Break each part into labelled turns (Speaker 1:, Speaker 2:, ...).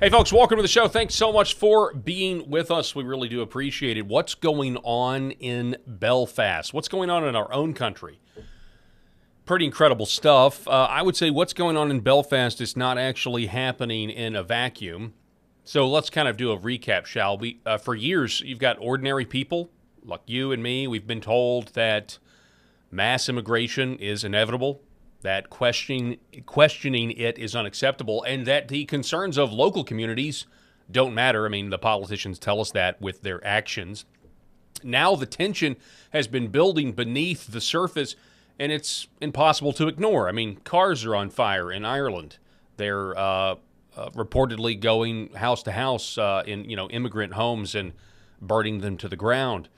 Speaker 1: Hey, folks, welcome to the show. Thanks so much for being with us. We really do appreciate it. What's going on in Belfast? What's going on in our own country? Pretty incredible stuff. I would say what's going on in Belfast is not actually happening in a vacuum. So let's kind of do a recap, shall we? For years, you've got ordinary people like you and me. We've been told that mass immigration is inevitable, that questioning it is unacceptable, and that the concerns of local communities don't matter. I mean, the politicians tell us that with their actions. Now the tension has been building beneath the surface, and it's impossible to ignore. I mean, cars are on fire in Ireland. They're reportedly going house to house in immigrant homes and burning them to the ground.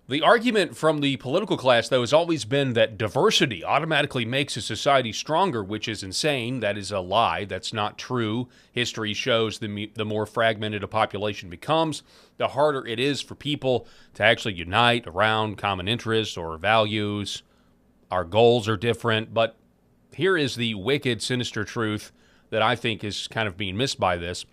Speaker 1: The argument from the political class, though, has always been that diversity automatically makes a society stronger, which is insane. That is a lie. That's not true. History shows the more fragmented a population becomes, the harder it is for people to actually unite around common interests or values. Our goals are different, but here is the wicked, sinister truth that I think is kind of being missed by this.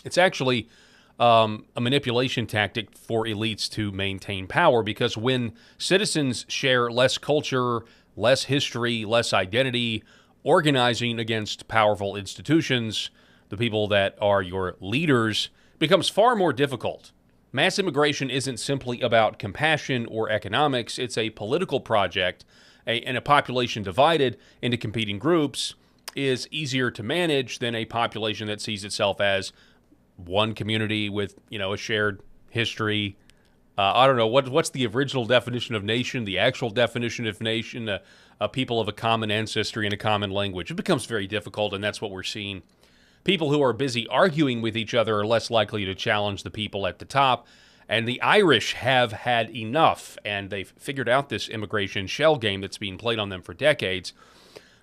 Speaker 1: It's actually a manipulation tactic for elites to maintain power, because when citizens share less culture, less history, less identity, organizing against powerful institutions, the people that are your leaders, becomes far more difficult. Mass immigration isn't simply about compassion or economics. It's a political project, and a population divided into competing groups is easier to manage than a population that sees itself as one community with, a shared history. I don't know, what's the original definition of nation, the actual definition of nation, a people of a common ancestry and a common language. It becomes very difficult, and that's what we're seeing. People who are busy arguing with each other are less likely to challenge the people at the top, and the Irish have had enough, and they've figured out this immigration shell game that's being played on them for decades.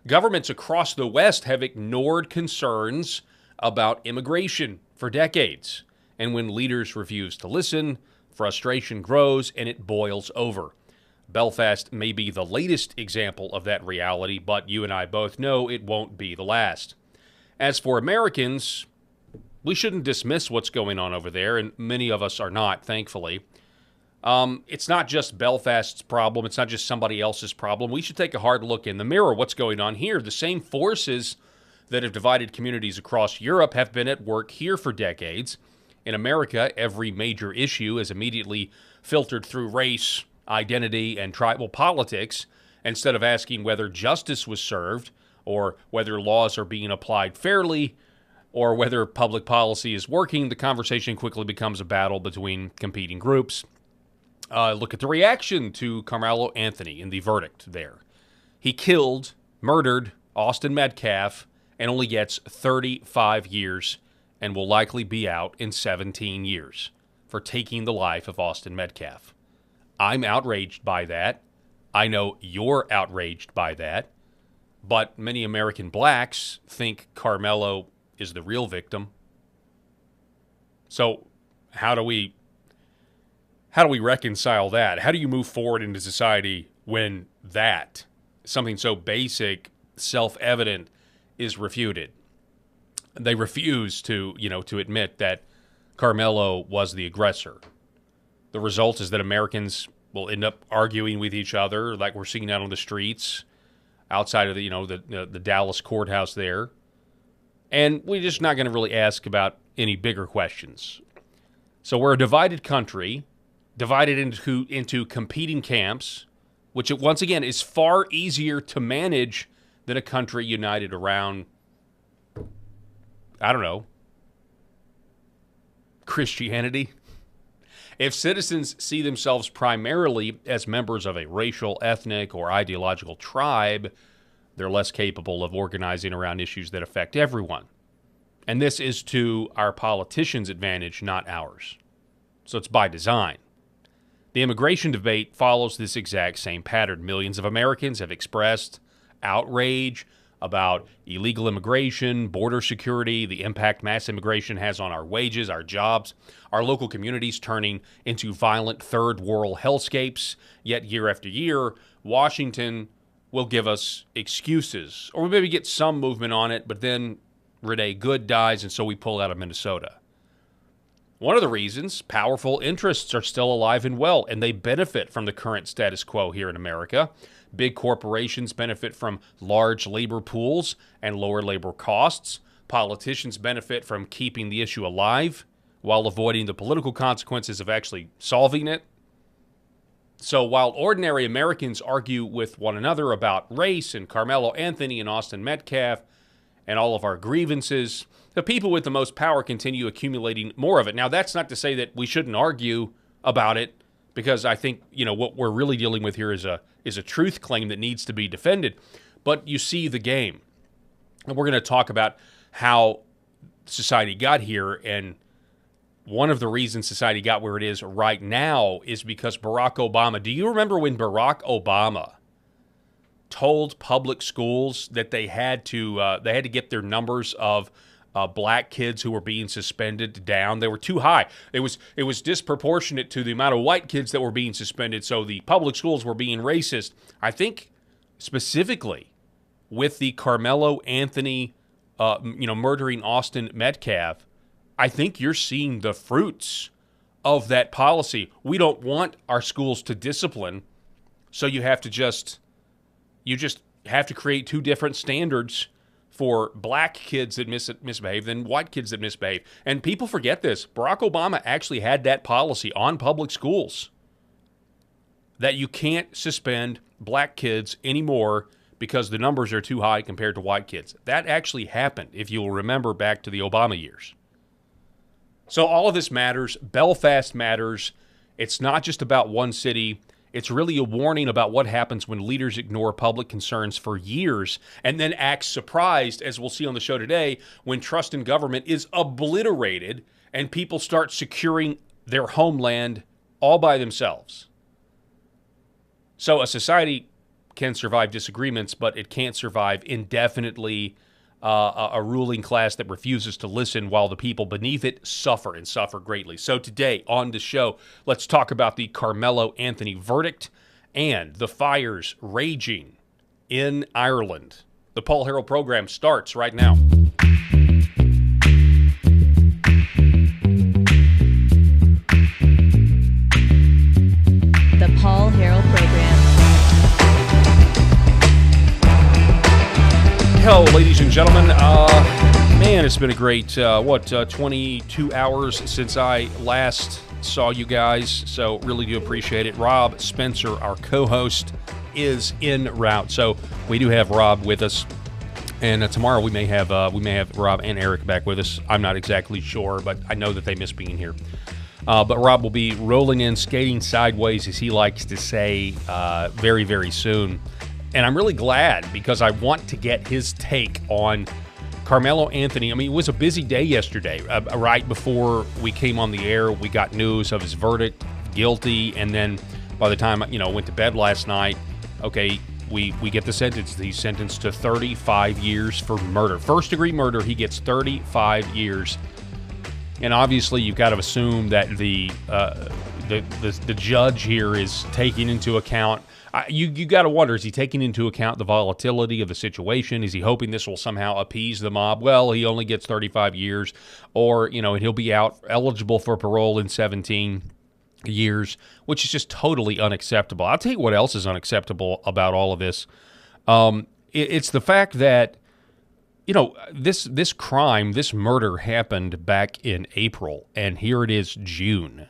Speaker 1: Governments across the West have ignored concerns about immigration for decades. And when leaders refuse to listen, frustration grows and it boils over. Belfast may be the latest example of that reality, but you and I both know it won't be the last. As for Americans, we shouldn't dismiss what's going on over there, and many of us are not, thankfully. It's not just Belfast's problem. It's not just somebody else's problem. We should take a hard look in the mirror. What's going on here? The same forces that have divided communities across Europe have been at work here for decades. In America, every major issue is immediately filtered through race, identity, and tribal politics. Instead of asking whether justice was served, or whether laws are being applied fairly, or whether public policy is working, the conversation quickly becomes a battle between competing groups. Look at the reaction to Karmelo Anthony in the verdict there. He murdered Austin Metcalf, and only gets 35 years and will likely be out in 17 years for taking the life of Austin Metcalf. I'm outraged by that. I know you're outraged by that. But many American blacks think Karmelo is the real victim. So how do we reconcile that? How do you move forward into society when that, something so basic, self-evident, is refuted? They refuse to admit that Karmelo was the aggressor. The result is that Americans will end up arguing with each other, like we're seeing out on the streets outside of the Dallas courthouse there. And we're just not going to really ask about any bigger questions. So we're a divided country, divided into competing camps, which once again is far easier to manage than a country united around, I don't know, Christianity. If citizens see themselves primarily as members of a racial, ethnic, or ideological tribe, they're less capable of organizing around issues that affect everyone. And this is to our politicians' advantage, not ours. So it's by design. The immigration debate follows this exact same pattern. Millions of Americans have expressed outrage about illegal immigration, border security, the impact mass immigration has on our wages, our jobs, our local communities turning into violent third world hellscapes. Yet year after year, Washington will give us excuses, or maybe get some movement on it, but then Renee Good dies, and so we pull out of Minnesota. One of the reasons, powerful interests are still alive and well, and they benefit from the current status quo here in America. Big corporations benefit from large labor pools and lower labor costs. Politicians benefit from keeping the issue alive while avoiding the political consequences of actually solving it. So while ordinary Americans argue with one another about race and Karmelo Anthony and Austin Metcalf and all of our grievances, the people with the most power continue accumulating more of it. Now, that's not to say that we shouldn't argue about it, because I think, what we're really dealing with here is a truth claim that needs to be defended. But you see the game. And we're going to talk about how society got here, and one of the reasons society got where it is right now is because Barack Obama. Do you remember when Barack Obama told public schools that they had to get their numbers of black kids who were being suspended down? They were too high. It was disproportionate to the amount of white kids that were being suspended, so the public schools were being racist. I think specifically with the Karmelo Anthony, murdering Austin Metcalf, I think you're seeing the fruits of that policy. We don't want our schools to discipline, so you just have to create two different standards for black kids that misbehave than white kids that misbehave. And people forget this. Barack Obama actually had that policy on public schools, that you can't suspend black kids anymore because the numbers are too high compared to white kids. That actually happened, if you'll remember back to the Obama years. So all of this matters. Belfast matters. It's not just about one city. It's really a warning about what happens when leaders ignore public concerns for years and then act surprised, as we'll see on the show today, when trust in government is obliterated and people start securing their homeland all by themselves. So a society can survive disagreements, but it can't survive indefinitely a ruling class that refuses to listen while the people beneath it suffer and suffer greatly. So today on the show, let's talk about the Karmelo Anthony verdict and the fires raging in Ireland. The Paul Harrell program starts right now.
Speaker 2: The Paul Harrell program.
Speaker 1: Hello, ladies and gentlemen. Man, it's been a great, 22 hours since I last saw you guys, so really do appreciate it. Rob Spencer, our co-host, is en route, so we do have Rob with us, and tomorrow we may have Rob and Eric back with us. I'm not exactly sure, but I know that they miss being here. But Rob will be rolling in, skating sideways, as he likes to say, very, very soon. And I'm really glad, because I want to get his take on Karmelo Anthony. I mean, it was a busy day yesterday. Right before we came on the air, we got news of his verdict, guilty, and then by the time, went to bed last night, okay, we get the sentence. He's sentenced to 35 years for murder. First-degree murder, he gets 35 years. And obviously, you've got to assume that the judge here is taking into account. You got to wonder, is he taking into account the volatility of the situation? Is he hoping this will somehow appease the mob? Well, he only gets 35 years, or, and he'll be out eligible for parole in 17 years, which is just totally unacceptable. I'll tell you what else is unacceptable about all of this. It's the fact that, this crime, this murder happened back in April, and here it is June.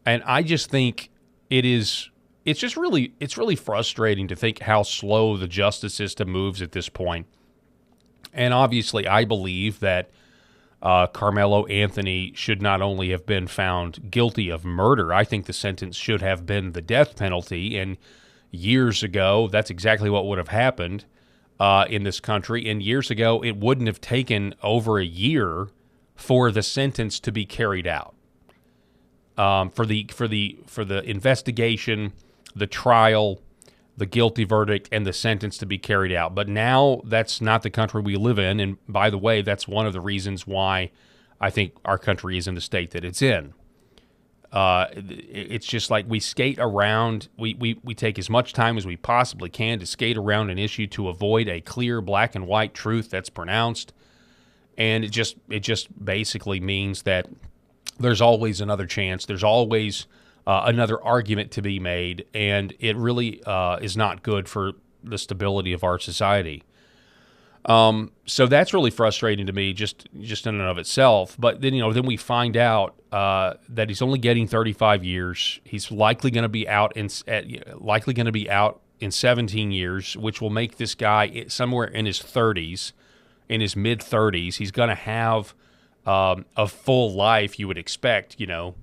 Speaker 1: And I just think it's really frustrating to think how slow the justice system moves at this point. And obviously, I believe that Karmelo Anthony should not only have been found guilty of murder, I think the sentence should have been the death penalty. And years ago, that's exactly what would have happened in this country. And years ago, it wouldn't have taken over a year for the sentence to be carried out. For the investigation, the trial, the guilty verdict, and the sentence to be carried out. But now that's not the country we live in. And by the way, that's one of the reasons why I think our country is in the state that it's in. It's just like we skate around. We take as much time as we possibly can to skate around an issue to avoid a clear black and white truth that's pronounced. And it just basically means that there's always another chance. There's always another argument to be made, and it really is not good for the stability of our society. So that's really frustrating to me, just in and of itself. But then, then we find out that he's only getting 35 years. He's likely going to be out in 17 years, which will make this guy somewhere in his 30s, in his mid 30s. He's going to have a full life. You would expect. I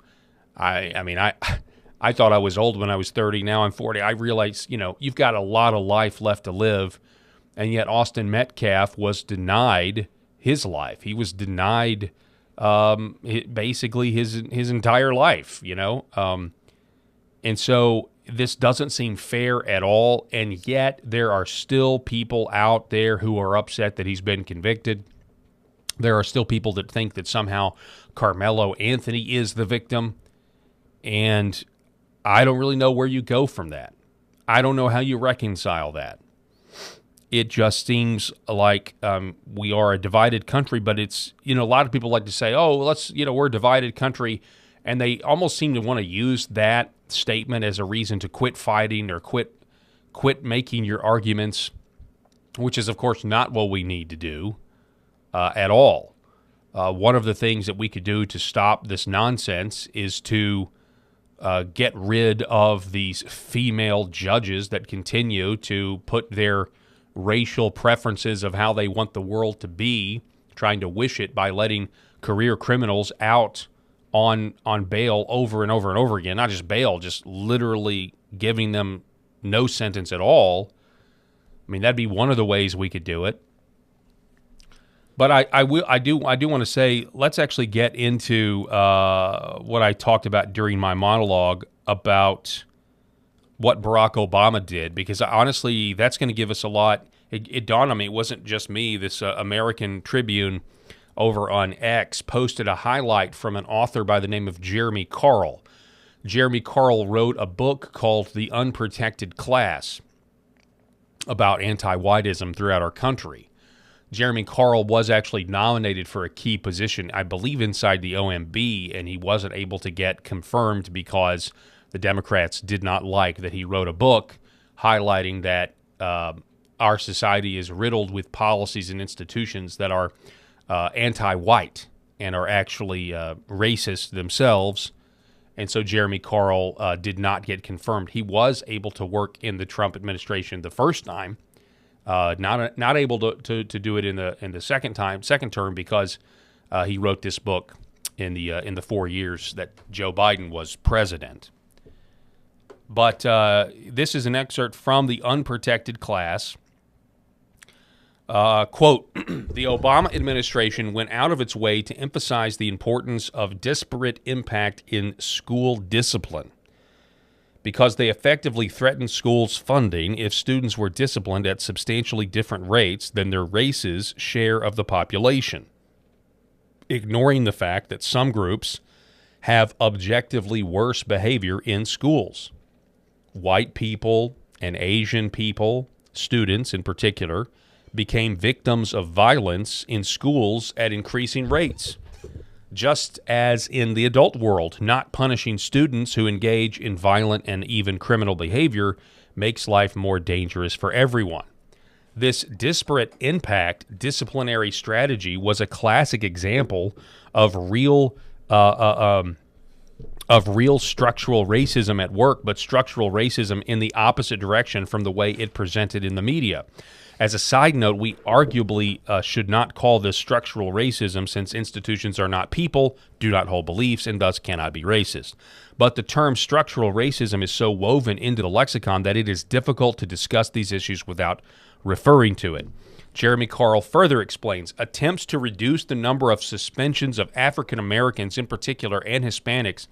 Speaker 1: thought I was old when I was 30. Now I'm 40. I realize, you've got a lot of life left to live. And yet Austin Metcalf was denied his life. He was denied basically his entire life, And so this doesn't seem fair at all. And yet there are still people out there who are upset that he's been convicted. There are still people that think that somehow Karmelo Anthony is the victim. And I don't really know where you go from that. I don't know how you reconcile that. It just seems like we are a divided country, but it's, a lot of people like to say, we're a divided country, and they almost seem to want to use that statement as a reason to quit fighting or quit making your arguments, which is, of course, not what we need to do at all. One of the things that we could do to stop this nonsense is to get rid of these female judges that continue to put their racial preferences of how they want the world to be, trying to wish it by letting career criminals out on bail over and over and over again. Not just bail, just literally giving them no sentence at all. I mean, that'd be one of the ways we could do it. But I do want to say, let's actually get into what I talked about during my monologue about what Barack Obama did, because honestly, that's going to give us a lot. It dawned on me, it wasn't just me. This American Tribune over on X posted a highlight from an author by the name of Jeremy Carl. Jeremy Carl wrote a book called The Unprotected Class about anti-whiteism throughout our country. Jeremy Carl was actually nominated for a key position, I believe, inside the OMB, and he wasn't able to get confirmed because the Democrats did not like that he wrote a book highlighting that our society is riddled with policies and institutions that are anti-white and are actually racist themselves. And so Jeremy Carl did not get confirmed. He was able to work in the Trump administration the first time, not able to do it in the second term, because he wrote this book in the 4 years that Joe Biden was president. But this is an excerpt from The Unprotected Class. Quote, the Obama administration went out of its way to emphasize the importance of disparate impact in school discipline because they effectively threatened schools' funding if students were disciplined at substantially different rates than their race's share of the population, ignoring the fact that some groups have objectively worse behavior in schools. White people and Asian people, students in particular, became victims of violence in schools at increasing rates. Just as in the adult world, not punishing students who engage in violent and even criminal behavior makes life more dangerous for everyone. This disparate impact disciplinary strategy was a classic example of real structural racism at work, but structural racism in the opposite direction from the way it presented in the media. As a side note, we arguably should not call this structural racism, since institutions are not people, do not hold beliefs, and thus cannot be racist. But the term structural racism is so woven into the lexicon that it is difficult to discuss these issues without referring to it. Jeremy Carl further explains, attempts to reduce the number of suspensions of African Americans in particular and Hispanics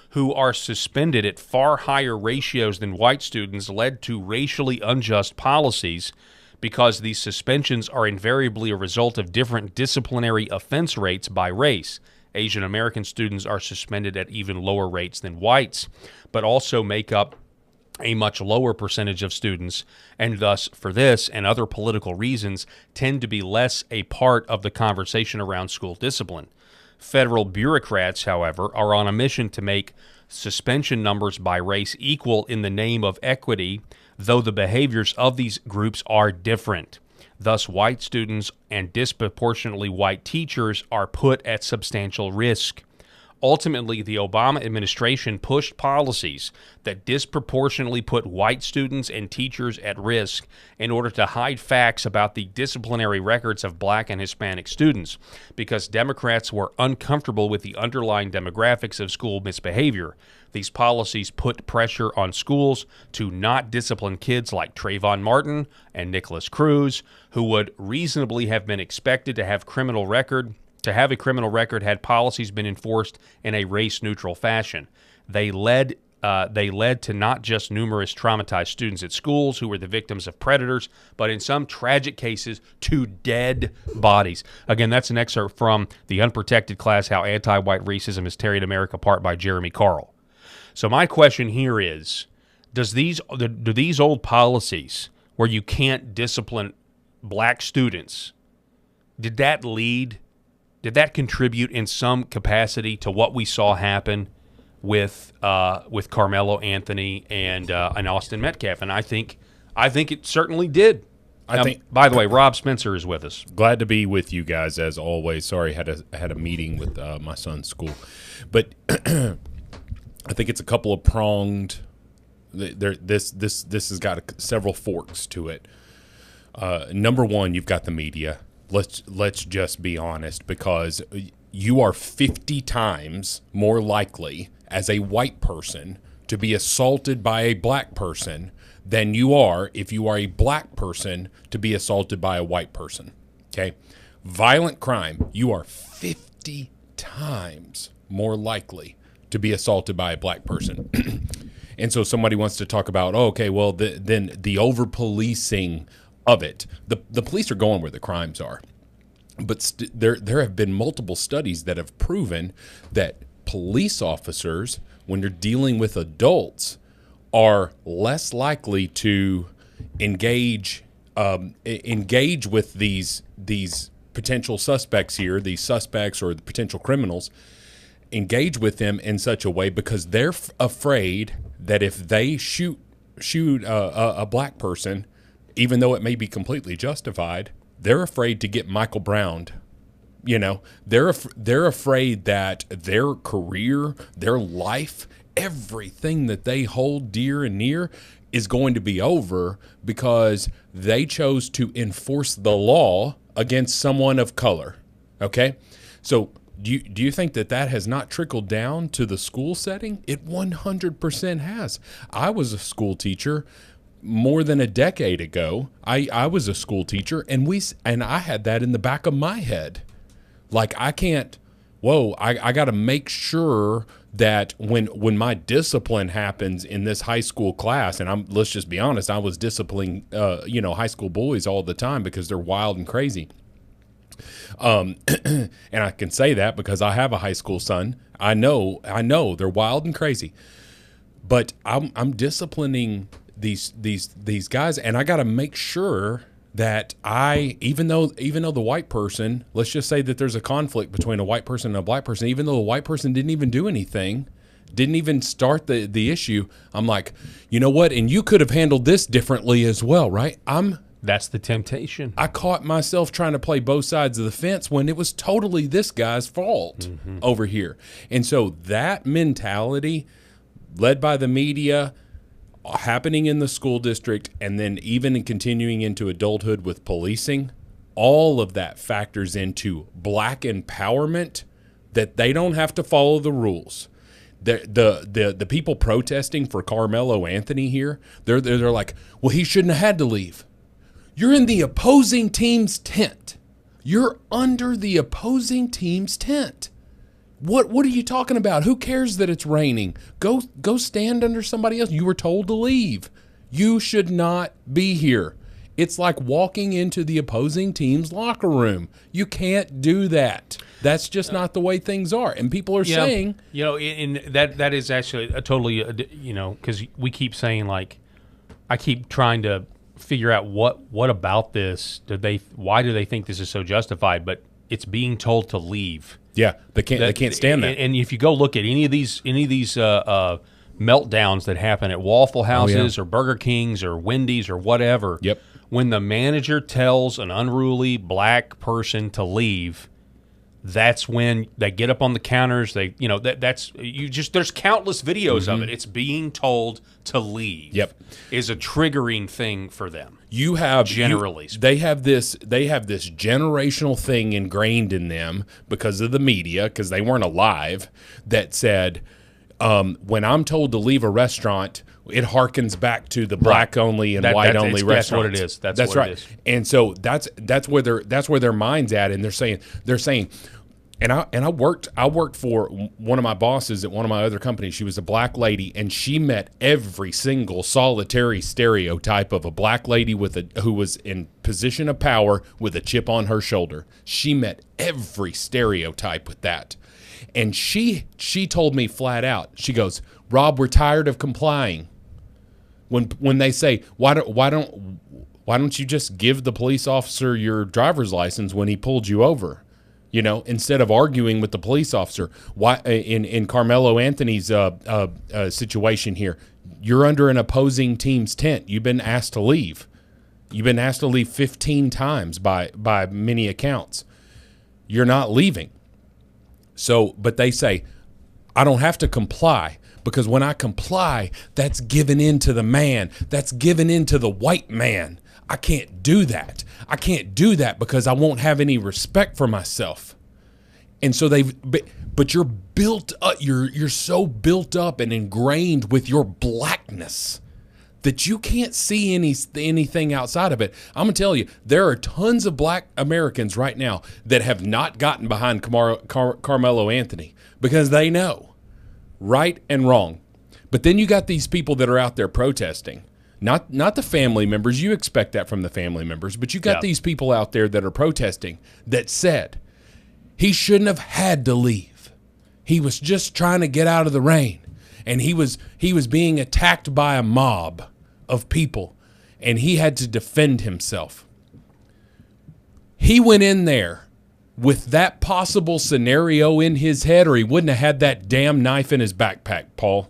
Speaker 1: who are suspended at far higher ratios than white students led to racially unjust policies, because these suspensions are invariably a result of different disciplinary offense rates by race. Asian American students are suspended at even lower rates than whites, but also make up a much lower percentage of students, and thus, for this and other political reasons, tend to be less a part of the conversation around school discipline. Federal bureaucrats, however, are on a mission to make suspension numbers by race equal in the name of equity, though the behaviors of these groups are different. Thus, white students and disproportionately white teachers are put at substantial risk. Ultimately, the Obama administration pushed policies that disproportionately put white students and teachers at risk in order to hide facts about the disciplinary records of black and Hispanic students, because Democrats were uncomfortable with the underlying demographics of school misbehavior. These policies put pressure on schools to not discipline kids like Trayvon Martin and Nicholas Cruz, who would reasonably have been expected to have a criminal record had policies been enforced in a race-neutral fashion. They led to not just numerous traumatized students at schools who were the victims of predators, but in some tragic cases, to dead bodies. Again, that's an excerpt from The Unprotected Class, How Anti-White Racism Has Teared America Apart by Jeremy Carl. So my question here is, do these old policies where you can't discipline black students, did that contribute in some capacity to what we saw happen with Karmelo Anthony and Austin Metcalf? And I think it certainly did. By the way, Rob Spencer is with us.
Speaker 2: Glad to be with you guys as always. Sorry, I had a meeting with my son's school, but I think it's a couple of pronged. This has got several forks to it. Number one, you've got the media. Let's just be honest, because you are 50 times more likely as a white person to be assaulted by a black person than you are if you are a black person to be assaulted by a white person. Okay? Violent crime, you are 50 times more likely to be assaulted by a black person. And so somebody wants to talk about, then the over-policing of it. The police are going where the crimes are. But there have been multiple studies that have proven that police officers, when they're dealing with adults, are less likely to engage with these potential suspects here, these suspects or the potential criminals, engage with them in such a way because they're afraid that if they shoot a black person, even though it may be completely justified, they're afraid to get Michael Browned. You know, they're afraid that their career, their life, everything that they hold dear and near is going to be over because they chose to enforce the law against someone of color. Okay? So do you think that has not trickled down to the school setting? It 100% has. I was a school teacher more than a decade ago. I was a school teacher, and I had that in the back of my head. Like, I got to make sure that when my discipline happens in this high school class, and let's just be honest, I was disciplining high school boys all the time because they're wild and crazy. And I can say that because I have a high school son. I know they're wild and crazy, but I'm disciplining these guys, and I got to make sure that even though the white person, let's just say that there's a conflict between a white person and a black person, even though the white person didn't even do anything, didn't even start the issue, I'm like, you know what? And you could have handled this differently as well, right?
Speaker 1: That's the temptation.
Speaker 2: I caught myself trying to play both sides of the fence when it was totally this guy's fault over here. And so that mentality, led by the media, happening in the school district, and then even continuing into adulthood with policing, all of that factors into black empowerment, that they don't have to follow the rules. The people protesting for Karmelo Anthony here, they're like, well, he shouldn't have had to leave. You're in the opposing team's tent. You're under the opposing team's tent. What are you talking about? Who cares that it's raining? Go stand under somebody else. You were told to leave. You should not be here. It's like walking into the opposing team's locker room. You can't do that. That's just not the way things are. And people are saying,
Speaker 1: and that is actually a totally, because we keep saying, like, I keep trying to figure out what about this why do they think this is so justified? But it's being told to leave.
Speaker 2: Yeah, they can't stand that.
Speaker 1: And if you go look at any of these meltdowns that happen at Waffle Houses or Burger Kings or Wendy's or whatever, when the manager tells an unruly black person to leave, that's when they get up on the counters. There's countless videos of it. It's being told to leave. Is a triggering thing for them.
Speaker 2: They have this generational thing ingrained in them because of the media, because they weren't alive, that said, when I'm told to leave a restaurant, it harkens back to the black only and white only restaurants.
Speaker 1: That's what it is. That's
Speaker 2: right.
Speaker 1: It is.
Speaker 2: And so that's where their mind's at, and they're saying. And I worked for one of my bosses at one of my other companies. She was a black lady, and she met every single solitary stereotype of a black lady who was in position of power with a chip on her shoulder. She met every stereotype with that. And she told me flat out, she goes, "Rob, we're tired of complying. When they say, why don't you just give the police officer your driver's license when he pulled you over? Instead of arguing with the police officer." Why in Karmelo Anthony's situation here, you're under an opposing team's tent. You've been asked to leave. You've been asked to leave 15 times by many accounts. You're not leaving. So, but they say, I don't have to comply, because when I comply, that's giving in to the man. That's giving in to the white man. I can't do that. I can't do that because I won't have any respect for myself. And so but you're built up. You're so built up and ingrained with your blackness that you can't see anything outside of it. I'm going to tell you, there are tons of black Americans right now that have not gotten behind Carmelo Anthony because they know right and wrong. But then you got these people that are out there protesting. Not the family members. You expect that from the family members. But you got these people out there that are protesting that said he shouldn't have had to leave. He was just trying to get out of the rain. And he was being attacked by a mob of people, and he had to defend himself. He went in there with that possible scenario in his head, or he wouldn't have had that damn knife in his backpack, Paul.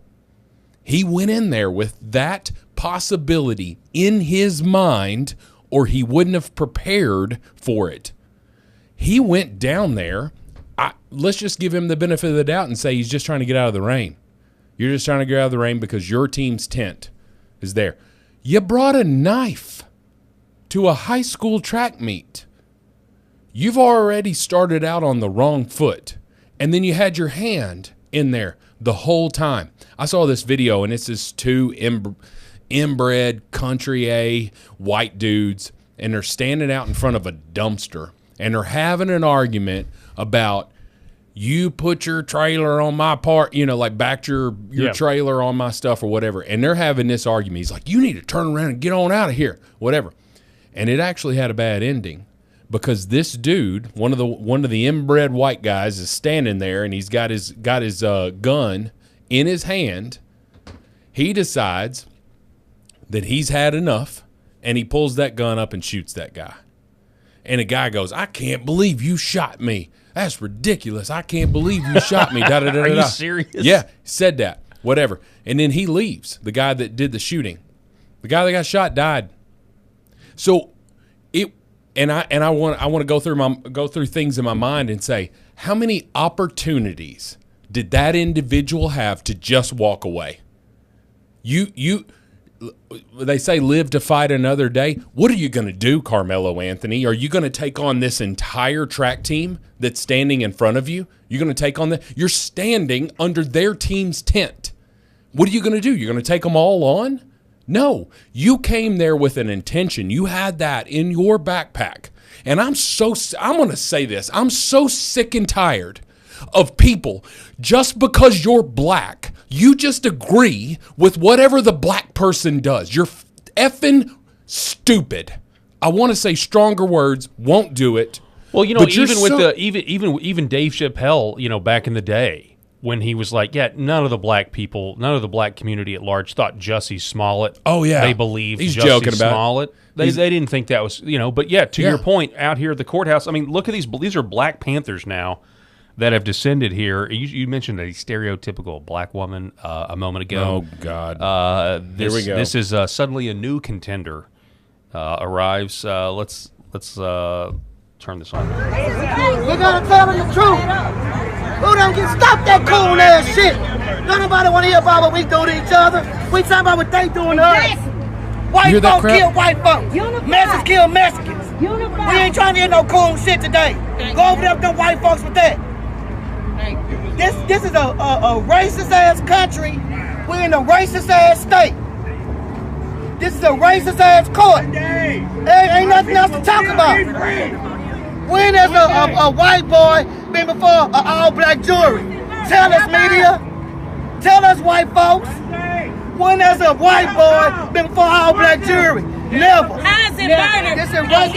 Speaker 2: He went in there with that possibility in his mind, or he wouldn't have prepared for it. He went down there. Let's just give him the benefit of the doubt and say he's just trying to get out of the rain. You're just trying to get out of the rain because your team's tent is there. You brought a knife to a high school track meet. You've already started out on the wrong foot, and then you had your hand in there the whole time. I saw this video, and it's this two inbred country A white dudes, and they're standing out in front of a dumpster, and they're having an argument about, you put your trailer on my part, like backed your trailer on my stuff or whatever. And they're having this argument. He's like, you need to turn around and get on out of here, whatever. And it actually had a bad ending because this dude, one of the inbred white guys, is standing there, and he's got his gun in his hand. He decides that he's had enough, and he pulls that gun up and shoots that guy. And the guy goes, I can't believe you shot me. That's ridiculous. I can't believe you shot me.
Speaker 1: Are you serious?
Speaker 2: Yeah, said that. Whatever. And then he leaves, the guy that did the shooting. The guy that got shot died. So I want to go through things in my mind and say, how many opportunities did that individual have to just walk away? They say live to fight another day. What are you going to do, Carmelo Anthony? Are you going to take on this entire track team that's standing in front of you? You're going to take on that? You're standing under their team's tent. What are you going to do? You're going to take them all on? No. You came there with an intention. You had that in your backpack. And I'm going to say this. I'm so sick and tired of people, just because you're black, you just agree with whatever the black person does. You're effing stupid. I want to say stronger words, won't do it.
Speaker 1: Well, even with even Dave Chappelle, back in the day when he was like, yeah, none of the black community at large thought Jussie Smollett.
Speaker 2: Oh yeah,
Speaker 1: they believed
Speaker 2: he's
Speaker 1: Jussie
Speaker 2: joking about
Speaker 1: Smollett. They didn't think that was But yeah, to your point, out here at the courthouse, I mean, look at these. These are Black Panthers now that have descended here. You mentioned a stereotypical black woman a moment ago.
Speaker 2: Oh God,
Speaker 1: here
Speaker 2: we go.
Speaker 1: This is suddenly a new contender arrives. Let's turn this on.
Speaker 3: We gotta tell them the truth. Who don't get stop that cool ass shit? Don't nobody want to hear about what we do to each other. We talking about what they doing to us. White folks kill white folks. Mexicans kill Mexicans. We ain't trying to hear no cool shit today. Go over there with them white folks with that. This is a racist ass country. We're in a racist ass state. This is a racist ass court. There ain't nothing else to talk about. When has a white boy been before an all-black jury? Tell us, media. Tell us, white folks. When has a white boy been before an all-black jury? Never.
Speaker 4: How's it murder?
Speaker 3: This is racist.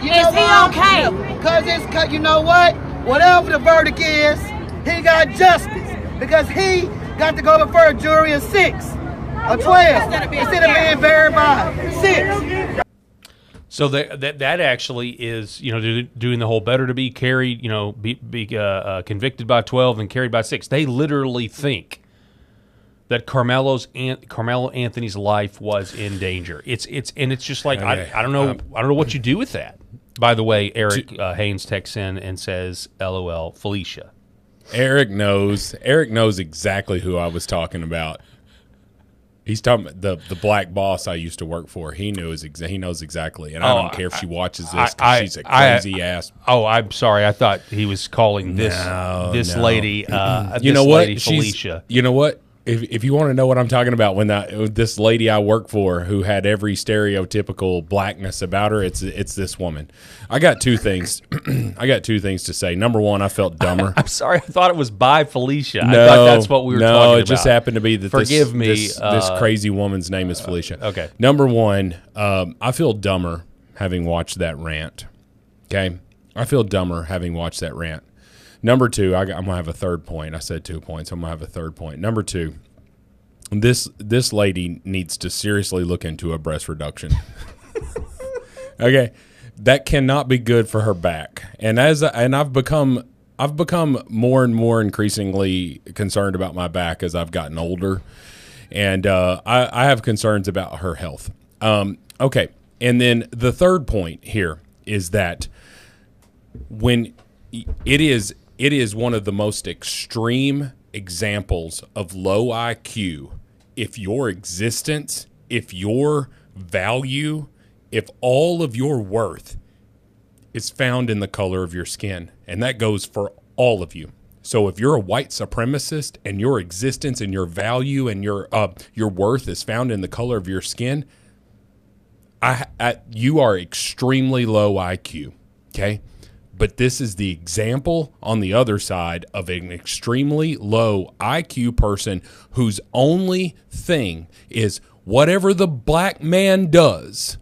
Speaker 4: Is he okay?
Speaker 3: Because you know what? Whatever the verdict is, he got justice. Because he got to go before a jury of 6 or 12 instead of being buried by 6.
Speaker 1: So that actually is, doing the whole better to be carried, be convicted by 12 and carried by 6. They literally think that Karmelo Anthony's life was in danger. It's just like I don't know what you do with that. By the way, Eric Haynes texts in and says, "LOL, Felicia."
Speaker 2: Eric knows exactly who I was talking about. He's talking about the black boss I used to work for. He knows exactly, and I don't care if she watches this because she's a crazy ass.
Speaker 1: Oh, I'm sorry. I thought he was calling this lady.
Speaker 2: You know what,
Speaker 1: Felicia.
Speaker 2: You know what? If you want to know what I'm talking about, when this lady I work for who had every stereotypical blackness about her, it's this woman. I got two things. To say. Number one, I felt dumber.
Speaker 1: I'm sorry, I thought it was by Felicia. I thought that's what we were talking about.
Speaker 2: No, it just happened to be that this crazy woman's name is Felicia.
Speaker 1: Okay.
Speaker 2: Number one, I feel dumber having watched that rant. Okay? I feel dumber having watched that rant. Number two, I'm going to have a third point. I said 2 points. I'm going to have a third point. Number two, this lady needs to seriously look into a breast reduction. Okay? That cannot be good for her back. And I've become more and more increasingly concerned about my back as I've gotten older. And I have concerns about her health. Okay. And then the third point here is that when it is one of the most extreme examples of low IQ. If your existence, if your value, if all of your worth is found in the color of your skin, and that goes for all of you. So if you're a white supremacist and your existence and your value and your worth is found in the color of your skin, you are extremely low IQ. Okay. But this is the example on the other side of an extremely low IQ person whose only thing is whatever the black man does,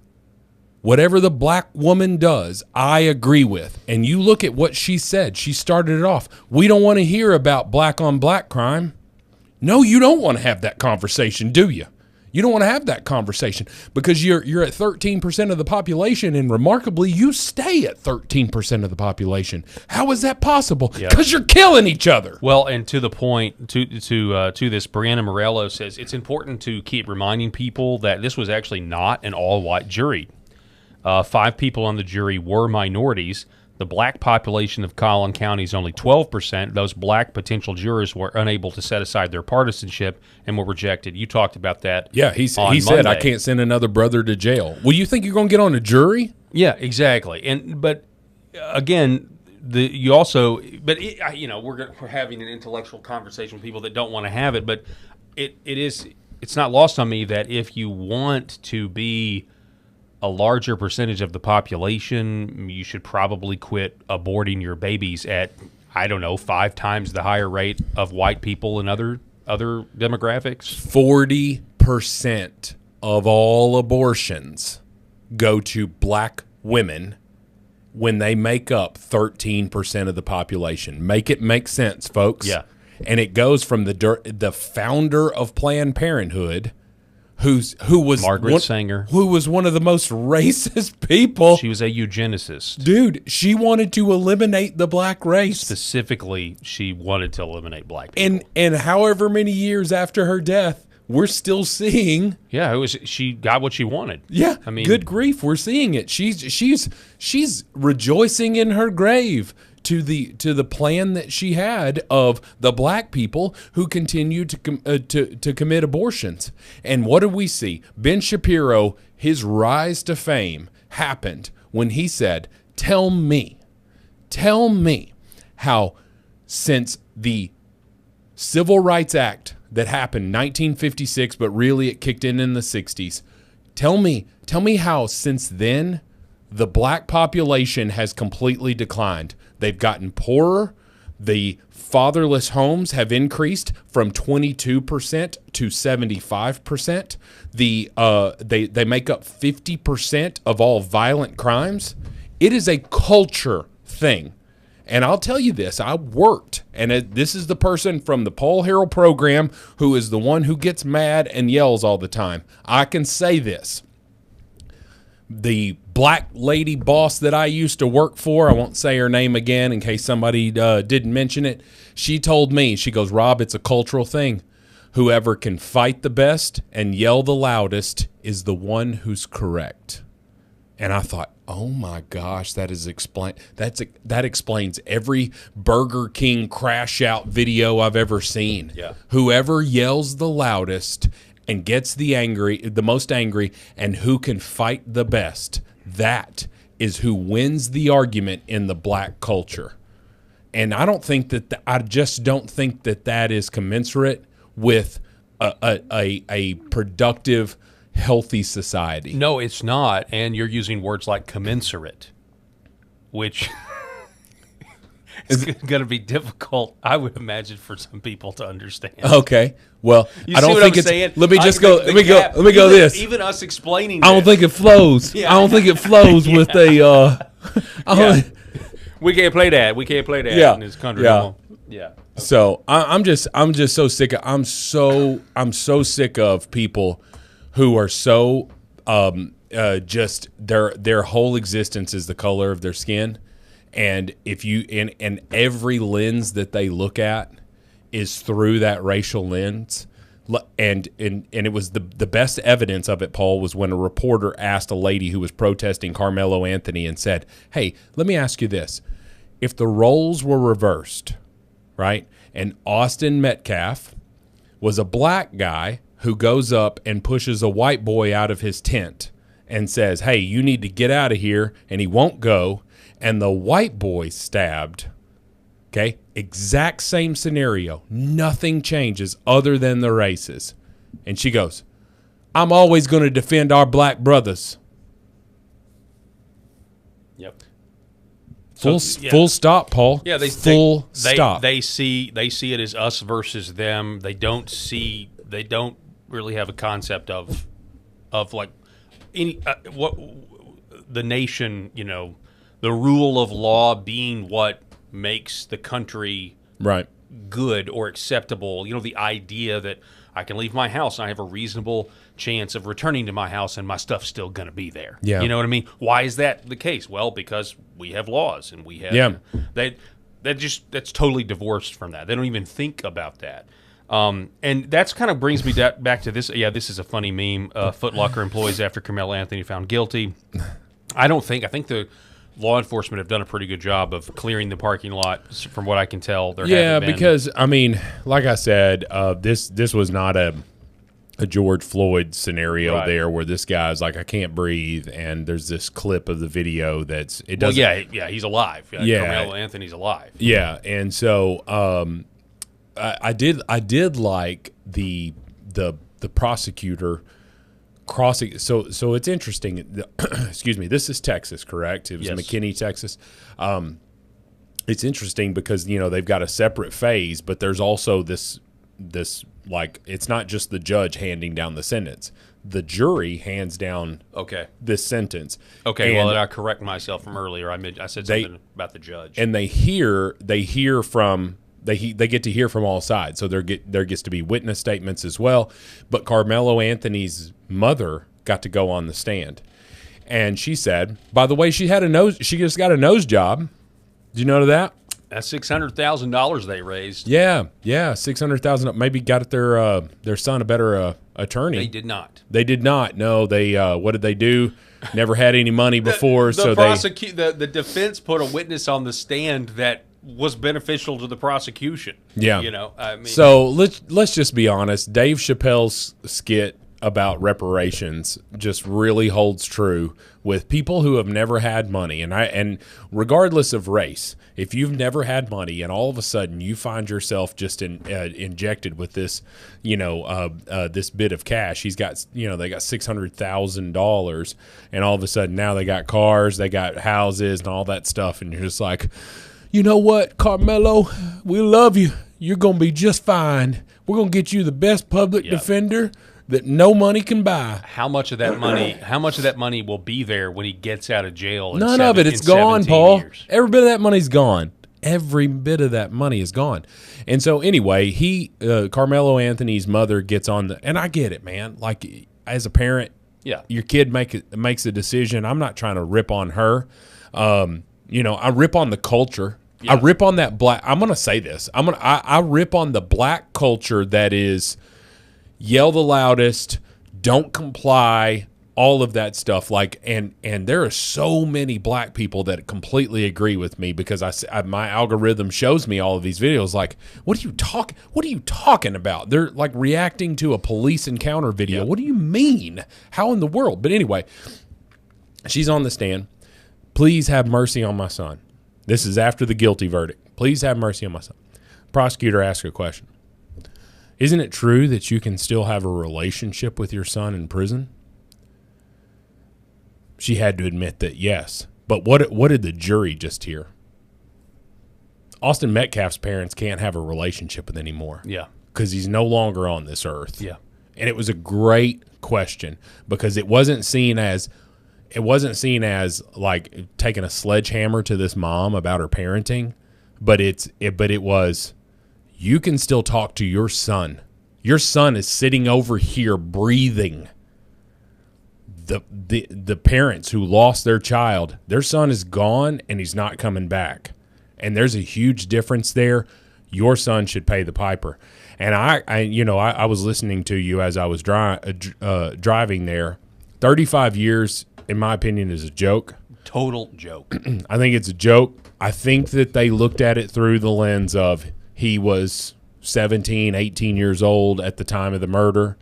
Speaker 2: whatever the black woman does, I agree with. And you look at what she said. She started it off. We don't want to hear about black on black crime. No, you don't want to have that conversation, do you? You don't want to have that conversation because you're at 13% of the population, and remarkably, you stay at 13% of the population. How is that possible? Because you're killing each other.
Speaker 1: Well, and to the point, to this, Brianna Morello says it's important to keep reminding people that this was actually not an all-white jury. 5 people on the jury were minorities. The black population of Collin County is only 12%. Those black potential jurors were unable to set aside their partisanship and were rejected. You talked about that.
Speaker 2: Yeah, he said, I can't send another brother to jail. Well, you think you're going to get on a jury?
Speaker 1: Yeah, exactly. But again, we're having an intellectual conversation with people that don't want to have it. But it's not lost on me that if you want to be a larger percentage of the population, you should probably quit aborting your babies at, 5 times the higher rate of white people and other demographics.
Speaker 2: 40% of all abortions go to black women when they make up 13% of the population. Make it make sense, folks.
Speaker 1: Yeah.
Speaker 2: And it goes from the founder of Planned Parenthood, who was
Speaker 1: Margaret Sanger,
Speaker 2: who was one of the most racist people.
Speaker 1: She was a eugenicist.
Speaker 2: Dude, she wanted to eliminate the black race.
Speaker 1: Specifically, she wanted to eliminate black people.
Speaker 2: And however many years after her death, we're still seeing.
Speaker 1: Yeah, she got what she wanted.
Speaker 2: Yeah,
Speaker 1: I mean,
Speaker 2: good grief, we're seeing it. She's rejoicing in her grave to the plan that she had of the black people who continue to commit abortions. And what did we see? Ben Shapiro, his rise to fame happened when he said, "Tell me how since the Civil Rights Act that happened in 1956, but really it kicked in the 60s. Tell me how since then the black population has completely declined. They've gotten poorer. The fatherless homes have increased from 22% to 75%. They make up 50% of all violent crimes. It is a culture thing. And I'll tell you this, I worked, and this is the person from the Paul Harrell program who is the one who gets mad and yells all the time. I can say this. The black lady boss that I used to work for, I won't say her name again in case somebody didn't mention it, she told me, she goes, "Rob, it's a cultural thing. Whoever can fight the best and yell the loudest is the one who's correct." And I thought, oh my gosh, that explains every Burger King crash out video I've ever seen.
Speaker 1: Yeah.
Speaker 2: Whoever yells the loudest and gets the most angry, and who can fight the best, that is who wins the argument in the black culture. And I just don't think that is commensurate with a productive, healthy society.
Speaker 1: No, it's not. And you're using words like commensurate, which is going to be difficult, I would imagine, for some people to understand.
Speaker 2: Okay. Well,
Speaker 1: You
Speaker 2: I
Speaker 1: see
Speaker 2: don't
Speaker 1: what
Speaker 2: think
Speaker 1: I'm
Speaker 2: it's.
Speaker 1: saying?
Speaker 2: Let me just go. Let me
Speaker 1: Gap.
Speaker 2: go this.
Speaker 1: Even us explaining.
Speaker 2: I don't think it flows.
Speaker 1: Yeah.
Speaker 2: I don't think it flows with a.
Speaker 1: Yeah. We can't play that. We can't play that in this country.
Speaker 2: Yeah.
Speaker 1: anymore. Yeah. Okay.
Speaker 2: So I'm just so sick of. I'm so sick of people who are so just their whole existence is the color of their skin, and if you and every lens that they look at is through that racial lens. And it was the best evidence of it, Paul, was when a reporter asked a lady who was protesting Karmelo Anthony and said, "Hey, let me ask you this. If the roles were reversed, right, and Austin Metcalf was a black guy who goes up and pushes a white boy out of his tent and says, 'Hey, you need to get out of here,' and he won't go, and the white boy stabbed." Okay, exact same scenario. Nothing changes other than the races. And she goes, "I'm always going to defend our black brothers."
Speaker 1: Yep.
Speaker 2: Full stop, Paul.
Speaker 1: Yeah,
Speaker 2: full stop.
Speaker 1: They see it as us versus them. They don't really have a concept of like any what the nation, the rule of law being what makes the country
Speaker 2: right
Speaker 1: good or acceptable. The idea that I can leave my house and I have a reasonable chance of returning to my house and my stuff's still going to be there.
Speaker 2: Yeah.
Speaker 1: You know what I mean? Why is that the case? Well, because we have laws and we have that's totally divorced from that. They don't even think about that. And that's kind of brings me back to this. Yeah, this is a funny meme. Foot Locker employees after Carmelo Anthony found guilty. I think the law enforcement have done a pretty good job of clearing the parking lot, from what I can tell.
Speaker 2: Because like I said, this was not a George Floyd scenario there where this guy's like, I can't breathe, and there's this clip of the video he's alive. Carmelo Anthony's alive. Yeah, and so I did like the prosecutor crossing. So it's interesting. Excuse me. This is Texas, correct? It was McKinney, Texas. It's interesting because they've got a separate phase, but there's also this like, it's not just the judge handing down the sentence. the jury hands down
Speaker 1: Okay.
Speaker 2: this sentence.
Speaker 1: Okay.
Speaker 2: And
Speaker 1: Well, I correct myself from earlier. I said something about the judge.
Speaker 2: and they hear from they get to hear from all sides. So there gets to be witness statements as well. But Karmelo Anthony's mother got to go on the stand, and she said, by the way, she just got a nose job. Did you know that?
Speaker 1: That's $600,000 they raised.
Speaker 2: Yeah, $600,000. Maybe got their son a better attorney.
Speaker 1: They did not.
Speaker 2: They did not. No, they what did they do? Never had any money before,
Speaker 1: the defense put a witness on the stand that was beneficial to the prosecution.
Speaker 2: Yeah.
Speaker 1: I mean,
Speaker 2: so let's just be honest. Dave Chappelle's skit about reparations just really holds true with people who have never had money, and regardless of race, if you've never had money and all of a sudden you find yourself just injected with this, this bit of cash. He's got, they got $600,000, and all of a sudden now they got cars, they got houses, and all that stuff, and you're just like, you know what, Karmelo, we love you. You're gonna be just fine. We're gonna get you the best public defender that no money can buy.
Speaker 1: How much of that money will be there when he gets out of jail?
Speaker 2: None of it. It's gone, Paul. Every bit of that money's gone. Every bit of that money is gone. And so anyway, Karmelo Anthony's mother gets on and I get it, man. Like, as a parent, your kid makes a decision. I'm not trying to rip on her. I rip on the culture. Yeah. I rip on that black. I'm gonna say this. I rip on the black culture that is yell the loudest, don't comply, all of that stuff. Like, and there are so many black people that completely agree with me because my algorithm shows me all of these videos. Like, what are you talking about? They're like reacting to a police encounter video. Yep. What do you mean? How in the world? But anyway, she's on the stand. Please have mercy on my son. This is after the guilty verdict. Please have mercy on my son. Prosecutor asked a question. Isn't it true that you can still have a relationship with your son in prison? She had to admit that yes. But what did the jury just hear? Austin Metcalf's parents can't have a relationship with anymore.
Speaker 1: Yeah.
Speaker 2: Because he's no longer on this earth.
Speaker 1: Yeah.
Speaker 2: And it was a great question because it wasn't seen as like taking a sledgehammer to this mom about her parenting, but it was, you can still talk to your son. Your son is sitting over here breathing. The parents who lost their child, their son is gone and he's not coming back. And there's a huge difference there. Your son should pay the piper. And I was listening to you as I was driving there. 35 years, in my opinion, is a joke.
Speaker 1: Total joke.
Speaker 2: I think it's a joke. I think that they looked at it through the lens of he was 17, 18 years old at the time of the murder,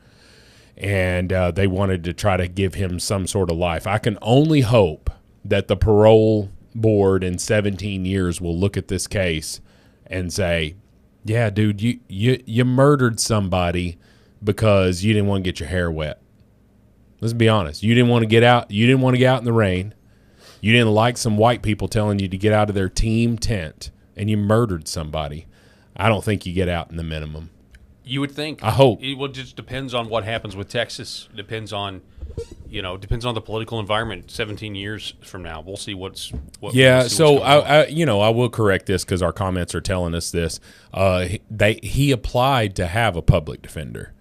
Speaker 2: and they wanted to try to give him some sort of life. I can only hope that the parole board in 17 years will look at this case and say, yeah, dude, you murdered somebody because you didn't want to get your hair wet. Let's be honest. You didn't want to get out. You didn't want to get out in the rain. You didn't like some white people telling you to get out of their team tent, and you murdered somebody. I don't think you get out in the minimum.
Speaker 1: You would think.
Speaker 2: I hope.
Speaker 1: It just depends on what happens with Texas. Depends on the political environment. 17 years from now, we'll see what.
Speaker 2: Yeah. So I will correct this because our comments are telling us this. He applied to have a public defender.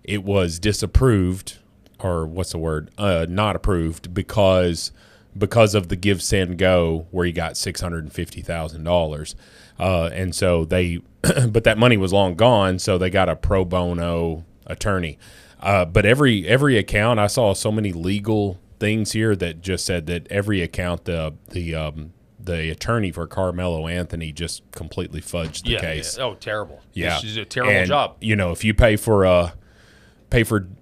Speaker 2: It was disapproved. Or what's the word? Not approved because of the give, send, go where he got $650,000, and so but that money was long gone, so they got a pro bono attorney. But every account, I saw so many legal things here that just said that every account the attorney for Karmelo Anthony just completely fudged the case.
Speaker 1: Yeah. Oh, terrible.
Speaker 2: Yeah,
Speaker 1: this is a terrible job.
Speaker 2: If you pay for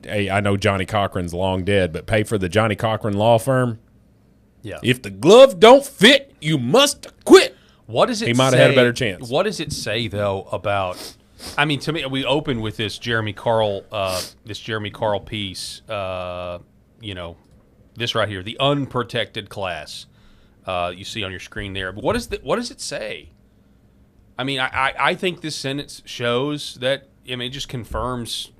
Speaker 2: I know Johnny Cochran's long dead, but pay for the Johnny Cochran law firm. Yeah. If the glove don't fit, you must quit.
Speaker 1: What does it say?
Speaker 2: He might have had a better chance.
Speaker 1: What does it say though about? I mean, to me, we open with this Jeremy Carl piece. This right here, the unprotected class. You see on your screen there. But what does it say? I mean, I think this sentence shows that I mean, it just confirms,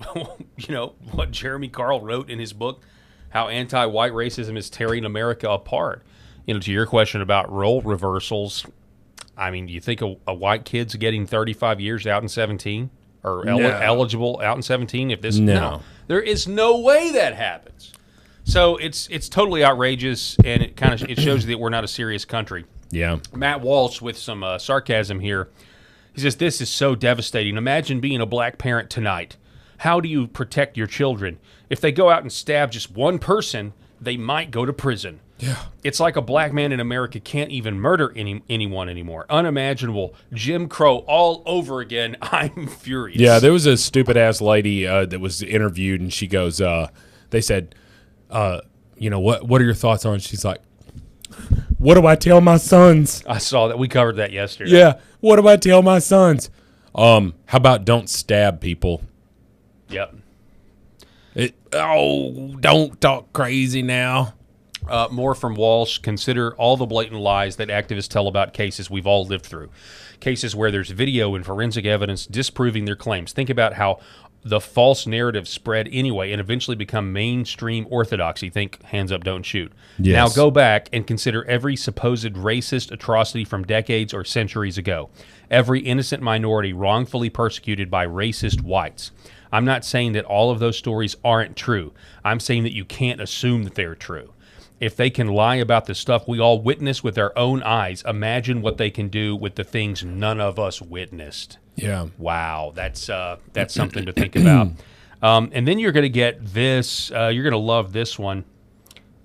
Speaker 1: what Jeremy Carl wrote in his book, how anti-white racism is tearing America apart. To your question about role reversals, I mean, do you think a white kid's getting 35 years out in 17 or eligible out in 17? If this no, there is no way that happens. So it's totally outrageous, and it shows that we're not a serious country.
Speaker 2: Yeah.
Speaker 1: Matt Walsh with some sarcasm here. He says, this is so devastating. Imagine being a black parent tonight. How do you protect your children? If they go out and stab just one person, they might go to prison.
Speaker 2: Yeah.
Speaker 1: It's like a black man in America can't even murder anyone anymore. Unimaginable. Jim Crow all over again. I'm furious.
Speaker 2: Yeah, there was a stupid-ass lady that was interviewed, and she goes, they said, what are your thoughts on it? She's like, what do I tell my sons?
Speaker 1: I saw that. We covered that yesterday.
Speaker 2: Yeah. What do I tell my sons? How about don't stab people?
Speaker 1: Yep.
Speaker 2: Don't talk crazy now.
Speaker 1: More from Walsh. Consider all the blatant lies that activists tell about cases we've all lived through. Cases where there's video and forensic evidence disproving their claims. Think about how the false narrative spread anyway and eventually become mainstream orthodoxy. Think hands up, don't shoot.
Speaker 2: Yes.
Speaker 1: Now go back and consider every supposed racist atrocity from decades or centuries ago. Every innocent minority wrongfully persecuted by racist whites. I'm not saying that all of those stories aren't true. I'm saying that you can't assume that they're true. If they can lie about the stuff we all witnessed with our own eyes, imagine what they can do with the things none of us witnessed.
Speaker 2: Yeah.
Speaker 1: Wow, that's something to think about. And then you're going to get this. You're going to love this one.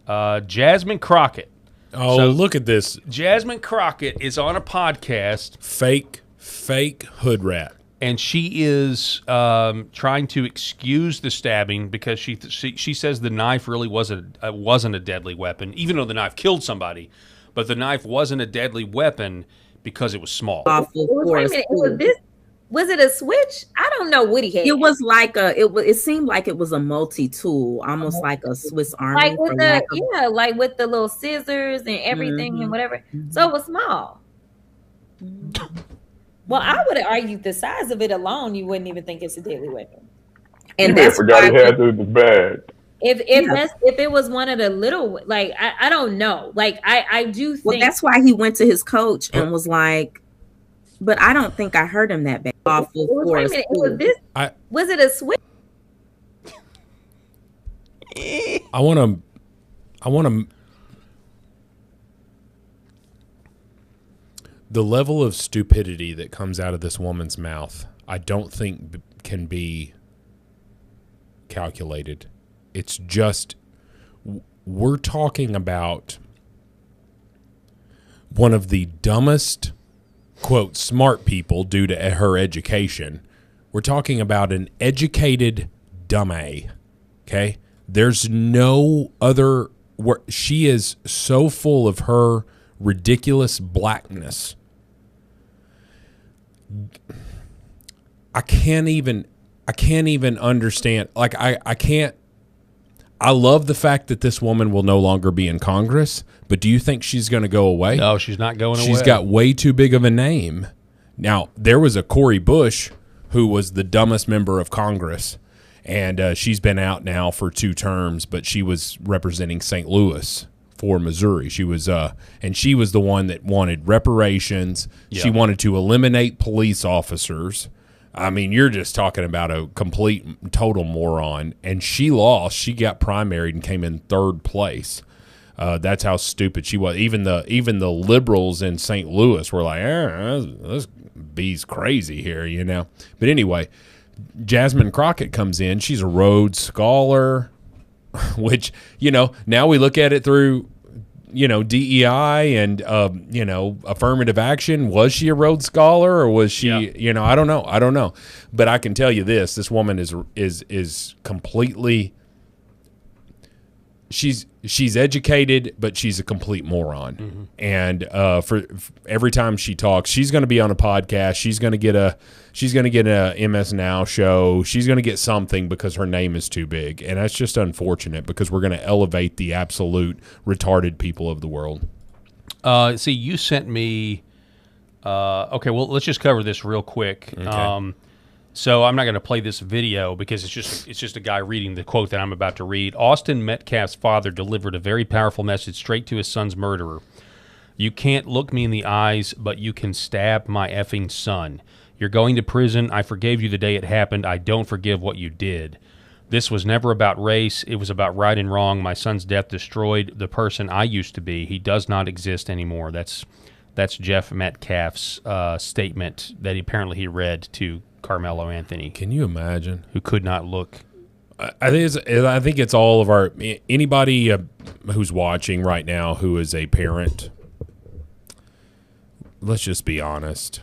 Speaker 1: Jasmine Crockett.
Speaker 2: Oh, so look at this.
Speaker 1: Jasmine Crockett is on a podcast.
Speaker 2: Fake hood rat.
Speaker 1: And she is trying to excuse the stabbing because she says the knife really wasn't a deadly weapon, even though the knife killed somebody. But the knife wasn't a deadly weapon because it was small.
Speaker 5: Wait a minute, was it a switch? I don't know what he had.
Speaker 6: It was like it seemed like it was a multi-tool, almost like a Swiss Army.
Speaker 5: Like with the little scissors and everything and whatever. So it was small. Well, I would have argued the size of it alone, you wouldn't even think it's a deadly weapon.
Speaker 6: And that's
Speaker 7: forgot he had it in the bag.
Speaker 5: If it was one of the little, like I don't know, like I do think.
Speaker 6: Well, that's why he went to his coach and was like, but I don't think I hurt him that bad. Awful.
Speaker 5: Wait a minute, was it a switch?
Speaker 2: I want to. The level of stupidity that comes out of this woman's mouth, I don't think can be calculated. It's just, we're talking about one of the dumbest, quote, smart people due to her education. We're talking about an educated dummy, okay? There's no other, she is so full of her ridiculous blackness. I can't even understand. Like, I can't. I love the fact that this woman will no longer be in Congress, but do you think she's going to go away?
Speaker 1: No, she's not going away.
Speaker 2: She's got way too big of a name. Now, there was a Cori Bush who was the dumbest member of Congress, and she's been out now for 2 terms, but she was representing St. Louis for Missouri. She was and she was the one that wanted reparations. Yeah. She wanted to eliminate police officers. I mean, you're just talking about a complete total moron. And she lost. She got primaried and came in 3rd place. That's how stupid she was. Even the liberals in St. Louis were like, this bee's crazy here, you know. But anyway, Jasmine Crockett comes in. She's a Rhodes Scholar, which, you know, now we look at it through, you know, DEI and, you know, affirmative action. Was she a Rhodes Scholar or was she, you know, I don't know. But I can tell you this woman is completely, she's educated, but she's a complete moron. Mm-hmm. And for every time she talks, she's going to be on a podcast. She's going to get a MS Now show. She's going to get something because her name is too big, and that's just unfortunate because we're going to elevate the absolute retarded people of the world.
Speaker 1: See, you sent me. Okay, well, let's just cover this real quick. Okay. So I'm not going to play this video because it's just a guy reading the quote that I'm about to read. Austin Metcalf's father delivered a very powerful message straight to his son's murderer. You can't look me in the eyes, but you can stab my effing son. You're going to prison. I forgave you the day it happened. I don't forgive what you did. This was never about race. It was about right and wrong. My son's death destroyed the person I used to be. He does not exist anymore. That's Jeff Metcalf's statement that he read to Karmelo Anthony.
Speaker 2: Can you imagine?
Speaker 1: Who could not look.
Speaker 2: I think it's all of our anybody who's watching right now who is a parent. Let's just be honest.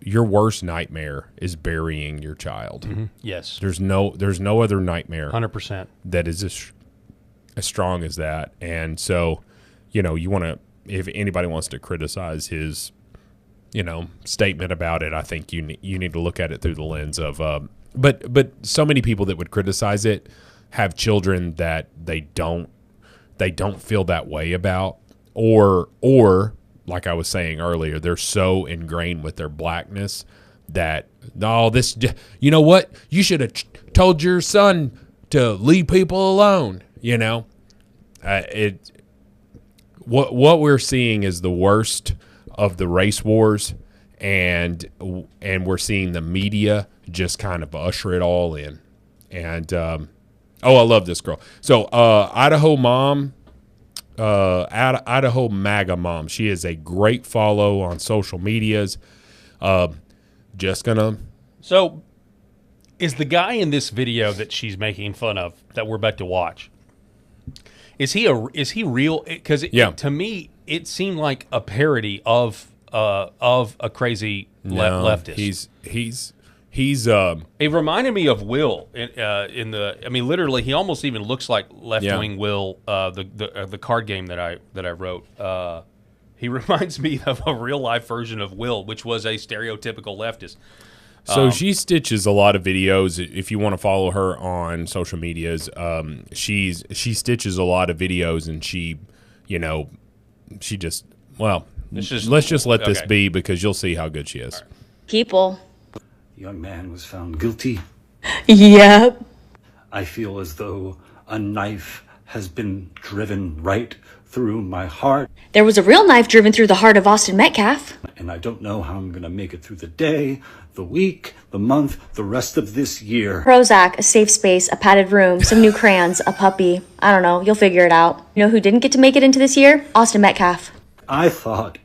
Speaker 2: Your worst nightmare is burying your child.
Speaker 1: Mm-hmm. Yes.
Speaker 2: There's no other nightmare
Speaker 1: 100%
Speaker 2: that is as strong as that. And so, you want to, if anybody wants to criticize his, statement about it, I think you need to look at it through the lens of, but so many people that would criticize it have children that they don't feel that way about, or like I was saying earlier, they're so ingrained with their blackness that, you know what? You should have told your son to leave people alone. What we're seeing is the worst of the race wars, and we're seeing the media just kind of usher it all in. And I love this girl. So Idaho mom. Idaho MAGA mom. She is a great follow on social medias. Just gonna.
Speaker 1: So, is the guy in this video that she's making fun of that we're about to watch? Is he real? Because to me, it seemed like a parody of a crazy leftist.
Speaker 2: He's
Speaker 1: It reminded me of Will in the. I mean, literally, he almost even looks like left-wing Will. The card game that I wrote. He reminds me of a real-life version of Will, which was a stereotypical leftist.
Speaker 2: So she stitches a lot of videos. If you want to follow her on social medias, she stitches a lot of videos, and she just let's just let this be, because you'll see how good she is.
Speaker 1: Right.
Speaker 8: People.
Speaker 9: The young man was found guilty.
Speaker 8: Yep.
Speaker 9: I feel as though a knife has been driven right through my heart.
Speaker 8: There was a real knife driven through the heart of Austin Metcalf.
Speaker 9: And I don't know how I'm going to make it through the day, the week, the month, the rest of this year.
Speaker 8: Prozac, a safe space, a padded room, some new crayons, a puppy. I don't know. You'll figure it out. You know who didn't get to make it into this year? Austin Metcalf.
Speaker 9: I thought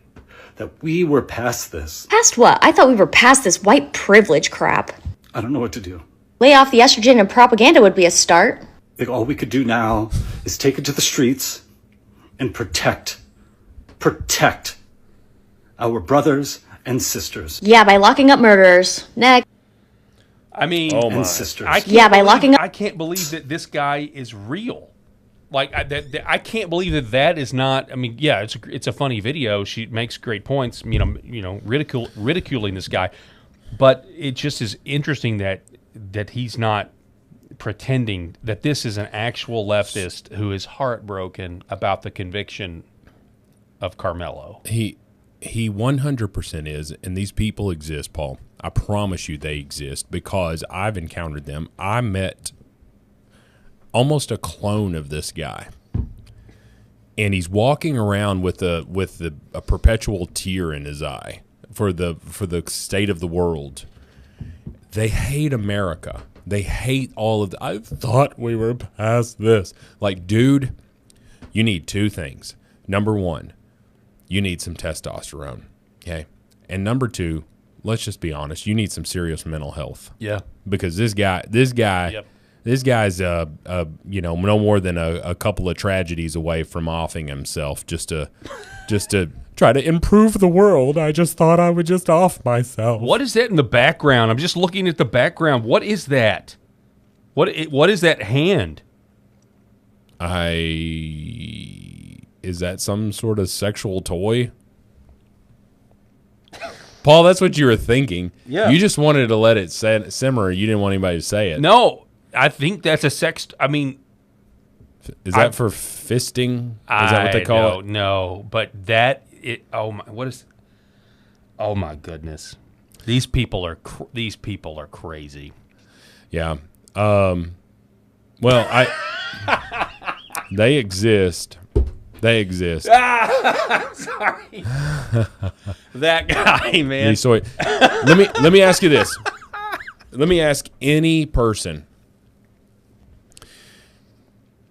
Speaker 9: that we were past this.
Speaker 8: Past what? I thought we were past this white privilege crap.
Speaker 9: I don't know what to do.
Speaker 8: Lay off the estrogen and propaganda would be a start.
Speaker 9: I think all we could do now is take it to the streets and protect our brothers and sisters.
Speaker 8: Yeah, by locking up murderers. Next.
Speaker 1: I mean,
Speaker 9: and sisters.
Speaker 1: I can't believe that this guy is real. Like, I can't believe that is not. I mean, yeah, it's a funny video. She makes great points. Ridiculing this guy, but it just is interesting that he's not pretending that this is an actual leftist who is heartbroken about the conviction of Karmelo.
Speaker 2: He 100% is, and these people exist, Paul. I promise you they exist, because I've encountered them. I met almost a clone of this guy, and he's walking around with a perpetual tear in his eye for the state of the world. They hate America. They hate all of I thought we were past this. Like, dude, you need two things. Number one, you need some testosterone, okay? And number two, let's just be honest, you need some serious mental health.
Speaker 1: Yeah.
Speaker 2: Because this guy,
Speaker 1: Yep.
Speaker 2: this guy's no more than a couple of tragedies away from offing himself just to try to improve the world. I just thought I would just off myself.
Speaker 1: What is that in the background? I'm just looking at the background. What is that? What is that hand?
Speaker 2: Is that some sort of sexual toy? Paul, that's what you were thinking.
Speaker 1: Yeah.
Speaker 2: You just wanted to let it simmer. You didn't want anybody to say it.
Speaker 1: No, I think that's a sex. I mean,
Speaker 2: is that for fisting? Is that what they call it?
Speaker 1: No, but that. Oh my! What is? Oh my goodness! These people are crazy.
Speaker 2: Yeah. Well, they exist. They exist.
Speaker 1: Sorry. That guy, man.
Speaker 2: So let me ask you this. Let me ask any person,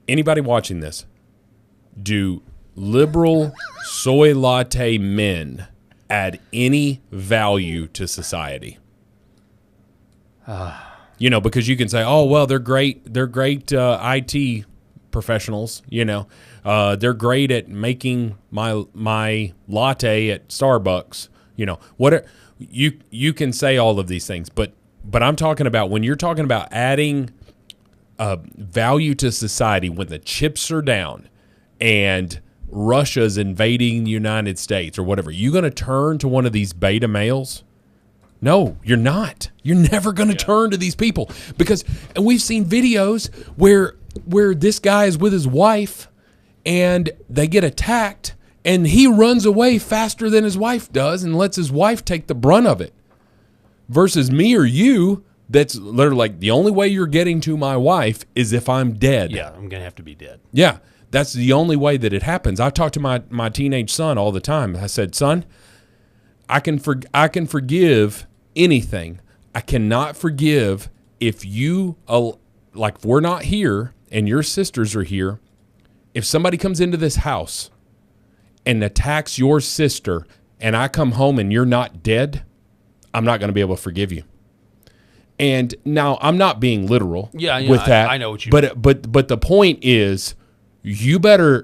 Speaker 2: anybody watching this, do liberal soy latte men add any value to society? Because you can say, oh, well, they're great IT professionals, they're great at making my latte at Starbucks, you can say all of these things, but I'm talking about when you're talking about adding value to society, when the chips are down and Russia's invading the United States or whatever, you going to turn to one of these beta males? No, you're not. You're never going to turn to these people and we've seen videos where this guy is with his wife and they get attacked and he runs away faster than his wife does and lets his wife take the brunt of it. Versus me or you, that's literally like the only way you're getting to my wife is if I'm dead.
Speaker 1: Yeah, I'm going to have to be dead.
Speaker 2: Yeah, that's the only way that it happens. I talk to my teenage son all the time. I said, son, I can forgive anything. I cannot forgive if you, if we're not here and your sisters are here, if somebody comes into this house and attacks your sister and I come home and you're not dead, I'm not going to be able to forgive you. And now I'm not being literal with that.
Speaker 1: I know what you mean.
Speaker 2: But the point is you better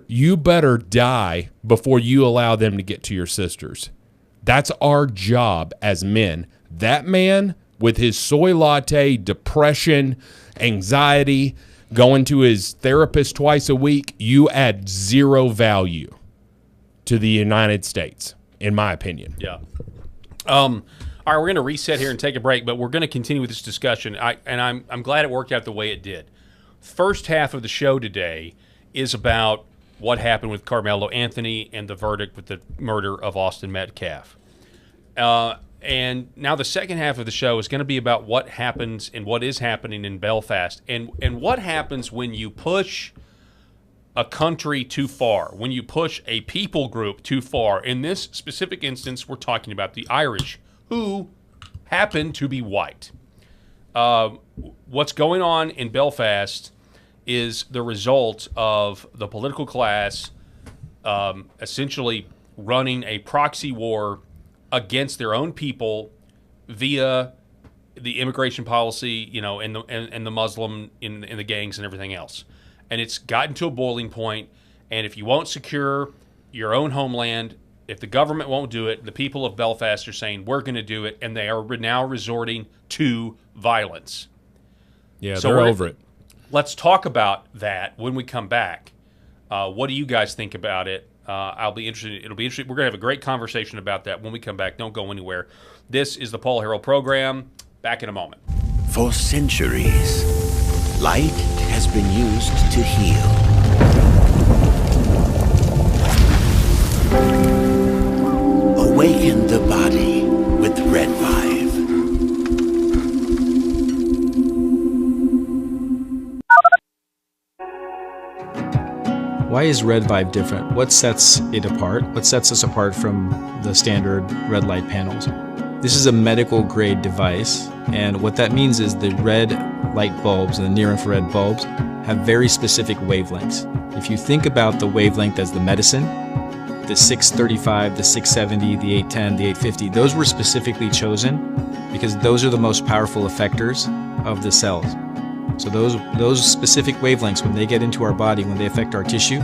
Speaker 2: die before you allow them to get to your sisters. That's our job as men. That man with his soy latte, depression, anxiety, going to his therapist twice a week, you add zero value to the United States, in my opinion.
Speaker 1: Yeah. All right, we're going to reset here and take a break, but we're going to continue with this discussion. I'm glad it worked out the way it did. First half of the show today is about what happened with Karmelo Anthony and the verdict with the murder of Austin Metcalf. And now the second half of the show is going to be about what happens and what is happening in Belfast and what happens when you push a country too far, when you push a people group too far. In this specific instance, we're talking about the Irish, who happen to be white. What's going on in Belfast is the result of the political class essentially running a proxy war against their own people via the immigration policy, and the Muslim in the gangs and everything else. And it's gotten to a boiling point. And if you won't secure your own homeland, if the government won't do it, the people of Belfast are saying, we're going to do it, and they are now resorting to violence.
Speaker 2: Yeah, so they're over it.
Speaker 1: Let's talk about that when we come back. What do you guys think about it? I'll be interested. It'll be interesting. We're going to have a great conversation about that when we come back. Don't go anywhere. This is the Paul Harrell Program. Back in a moment.
Speaker 10: For centuries, light has been used to heal. Awaken the body with Red Vive.
Speaker 11: Why is Red Vive different? What sets it apart? What sets us apart from the standard red light panels? This is a medical grade device, and what that means is the red light bulbs and the near infrared bulbs have very specific wavelengths. If you think about the wavelength as the medicine, the 635, the 670, the 810, the 850, those were specifically chosen because those are the most powerful effectors of the cells. So those specific wavelengths, when they get into our body, when they affect our tissue,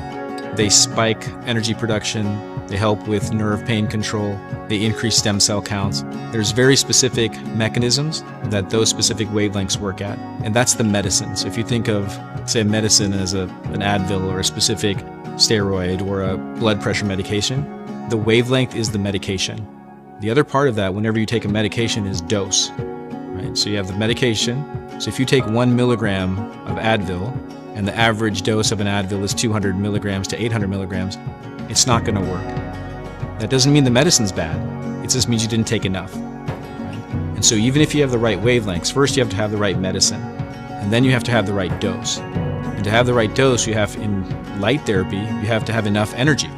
Speaker 11: they spike energy production, they help with nerve pain control, they increase stem cell counts. There's very specific mechanisms that those specific wavelengths work at, and that's the medicine. So if you think of, say, medicine as an Advil or a specific steroid or a blood pressure medication, the wavelength is the medication. The other part of that, whenever you take a medication, is dose. Right? So you have the medication. So if you take 1 milligram of Advil and the average dose of an Advil is 200 milligrams to 800 milligrams, it's not going to work. That doesn't mean the medicine's bad. It just means you didn't take enough. Right? And so even if you have the right wavelengths, first you have to have the right medicine, and then you have to have the right dose. And to have the right dose, you have, in light therapy, you have to have enough energy.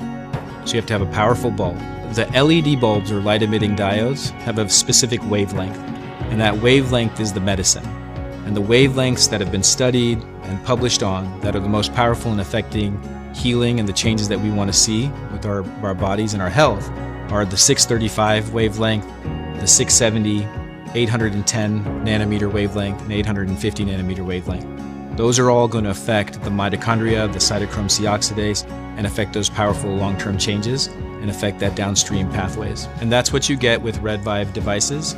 Speaker 11: So you have to have a powerful bulb. The LED bulbs, or light-emitting diodes, have a specific wavelength, and that wavelength is the medicine. And the wavelengths that have been studied and published on that are the most powerful in affecting healing and the changes that we want to see with our bodies and our health are the 635 wavelength, the 670, 810 nanometer wavelength, and 850 nanometer wavelength. Those are all going to affect the mitochondria, the cytochrome C oxidase, and affect those powerful long-term changes and affect that downstream pathways. And that's what you get with Red Vibe devices.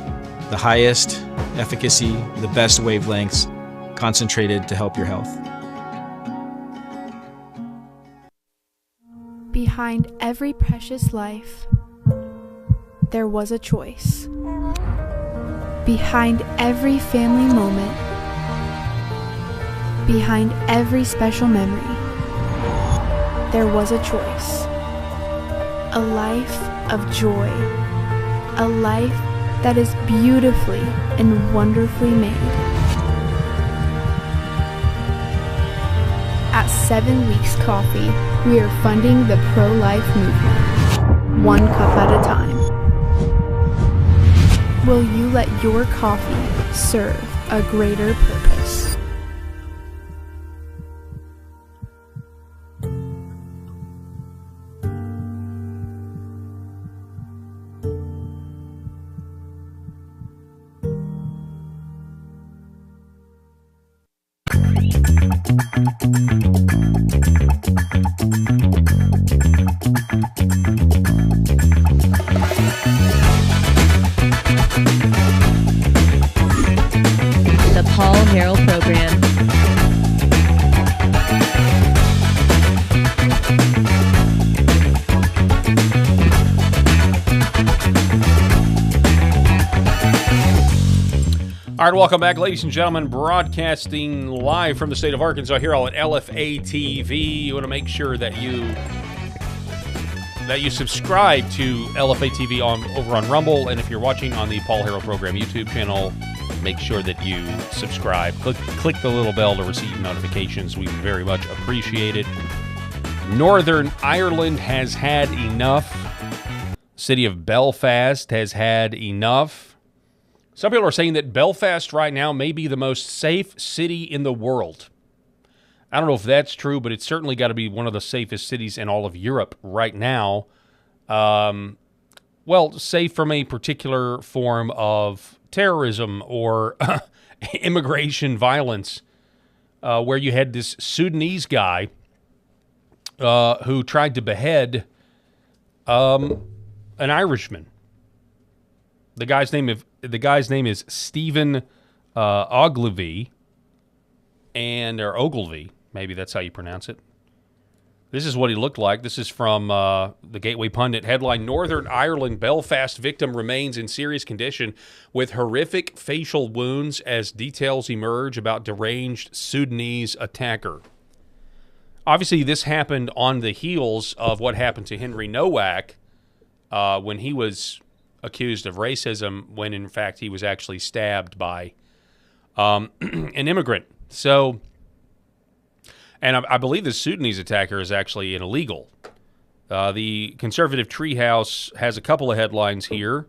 Speaker 11: The highest efficacy, the best wavelengths, concentrated to help your health.
Speaker 12: Behind every precious life, there was a choice. Behind every family moment, behind every special memory, there was a choice. A life of joy. A life that is beautifully and wonderfully made. At 7 Weeks Coffee, we are funding the pro-life movement, one cup at a time. Will you let your coffee serve a greater purpose?
Speaker 13: The Paul Harrell Program.
Speaker 1: All right, welcome back, ladies and gentlemen. Broadcasting live from the state of Arkansas here on LFA TV. You want to make sure that you subscribe to LFA TV over on Rumble, and if you're watching on the Paul Harrell Program YouTube channel, make sure that you subscribe. Click the little bell to receive notifications. We very much appreciate it. Northern Ireland has had enough. City of Belfast has had enough. Some people are saying that Belfast right now may be the most safe city in the world. I don't know if that's true, but it's certainly got to be one of the safest cities in all of Europe right now. Well, safe from a particular form of terrorism or immigration violence, where you had this Sudanese guy who tried to behead an Irishman. The guy's name is Stephen Ogilvie, or Ogilvie, maybe that's how you pronounce it. This is what he looked like. This is from the Gateway Pundit. Headline: Northern Ireland Belfast victim remains in serious condition with horrific facial wounds as details emerge about deranged Sudanese attacker. Obviously, this happened on the heels of what happened to Henry Nowak when he was accused of racism, when in fact he was actually stabbed by an immigrant. So, and I believe the Sudanese attacker is actually an illegal. The conservative treehouse has a couple of headlines here.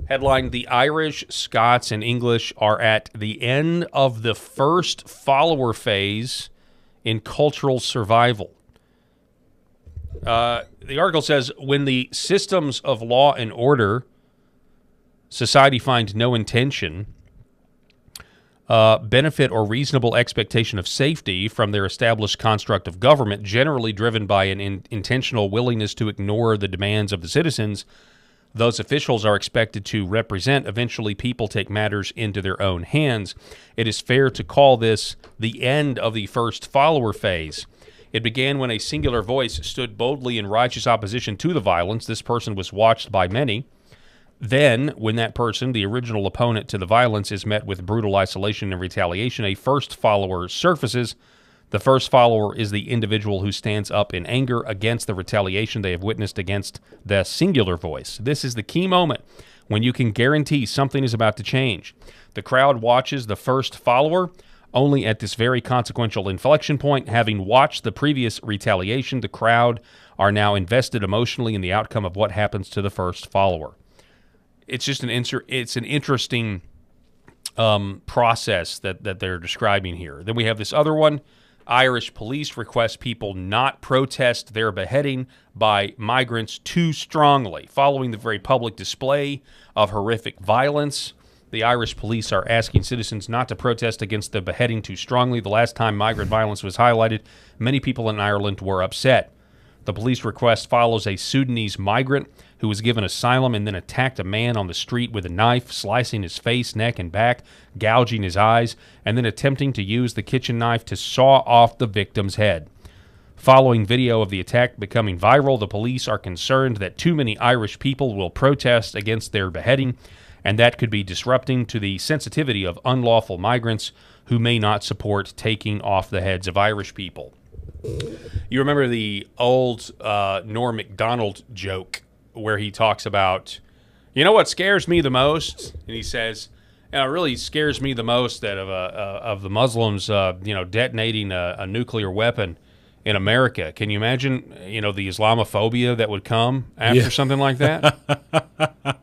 Speaker 1: Headline: The Irish, Scots, and English are at the end of the first follower phase in cultural survival. The article says, when the systems of law and order, society find no intention, benefit, or reasonable expectation of safety from their established construct of government, generally driven by an intentional willingness to ignore the demands of the citizens those officials are expected to represent, eventually people take matters into their own hands. It is fair to call this the end of the first follower phase. It began when a singular voice stood boldly in righteous opposition to the violence. This person was watched by many. Then, when that person, the original opponent to the violence, is met with brutal isolation and retaliation, a first follower surfaces. The first follower is the individual who stands up in anger against the retaliation they have witnessed against the singular voice. This is the key moment when you can guarantee something is about to change. The crowd watches the first follower. Only at this very consequential inflection point, having watched the previous retaliation, the crowd are now invested emotionally in the outcome of what happens to the first follower. It's just an interesting process that they're describing here. Then we have this other one. Irish police request people not protest their beheading by migrants too strongly. Following the very public display of horrific violence, the Irish police are asking citizens not to protest against the beheading too strongly. The last time migrant violence was highlighted, many people in Ireland were upset. The police request follows a Sudanese migrant who was given asylum and then attacked a man on the street with a knife, slicing his face, neck, and back, gouging his eyes, and then attempting to use the kitchen knife to saw off the victim's head. Following video of the attack becoming viral, the police are concerned that too many Irish people will protest against their beheading, and that could be disrupting to the sensitivity of unlawful migrants who may not support taking off the heads of Irish people. You remember the old Norm Macdonald joke where he talks about, you know what scares me the most? And he says, it really scares me the most that of the Muslims, detonating a nuclear weapon in America. Can you imagine, the Islamophobia that would come after something like that?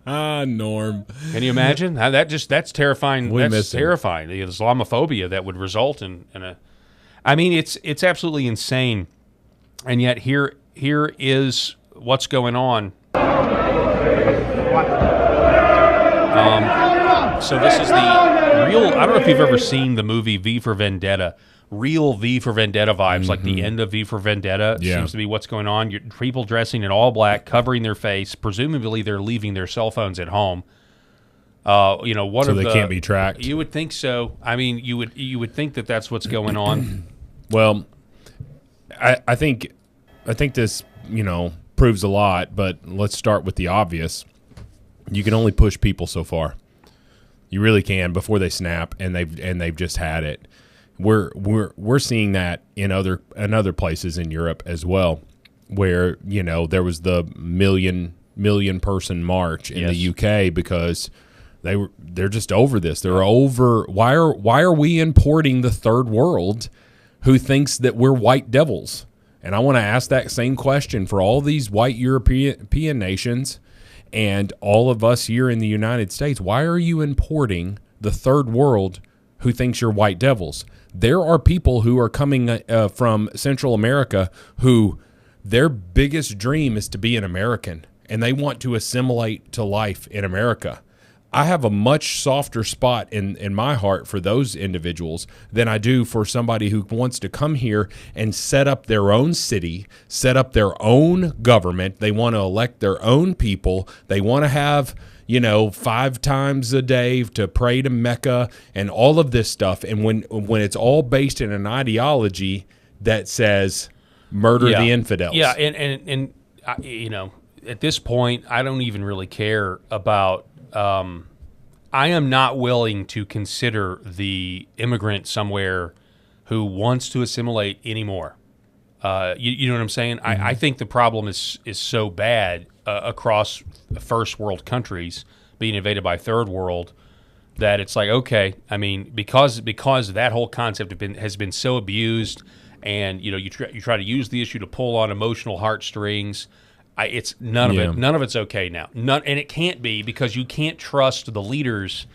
Speaker 2: Norm.
Speaker 1: Can you imagine? That's terrifying. That's terrifying. The Islamophobia that would result in a. I mean, it's absolutely insane, and yet here is what's going on. So this is the real. I don't know if you've ever seen the movie V for Vendetta. Real V for Vendetta vibes, like the end of V for Vendetta seems to be what's going on. People dressing in all black, covering their face. Presumably, they're leaving their cell phones at home. So they can't be tracked. You would think so. I mean, you would think that that's what's going on.
Speaker 2: Well, I think this proves a lot. But let's start with the obvious. You can only push people so far. You really can before they snap, and they've just had it. We're seeing that in other places in Europe as well, where there was the million person march in the UK because they're just over this. They're over. Why are we importing the third world who thinks that we're white devils? And I want to ask that same question for all these white European nations and all of us here in the United States. Why are you importing the third world who thinks you're white devils? There are people who are coming from Central America who their biggest dream is to be an American, and they want to assimilate to life in America. I have a much softer spot in my heart for those individuals than I do for somebody who wants to come here and set up their own city, set up their own government. They want to elect their own people. They want to have 5 times a day to pray to Mecca and all of this stuff. And when it's all based in an ideology that says murder the infidels.
Speaker 1: Yeah, and at this point, I don't even really care about. I am not willing to consider the immigrant somewhere who wants to assimilate anymore. You know what I'm saying? Mm-hmm. I think the problem is so bad across first world countries being invaded by third world that it's like, okay, I mean, because that whole concept has been so abused, and you try to use the issue to pull on emotional heartstrings. It's none of it's okay now. And it can't be, because you can't trust the leaders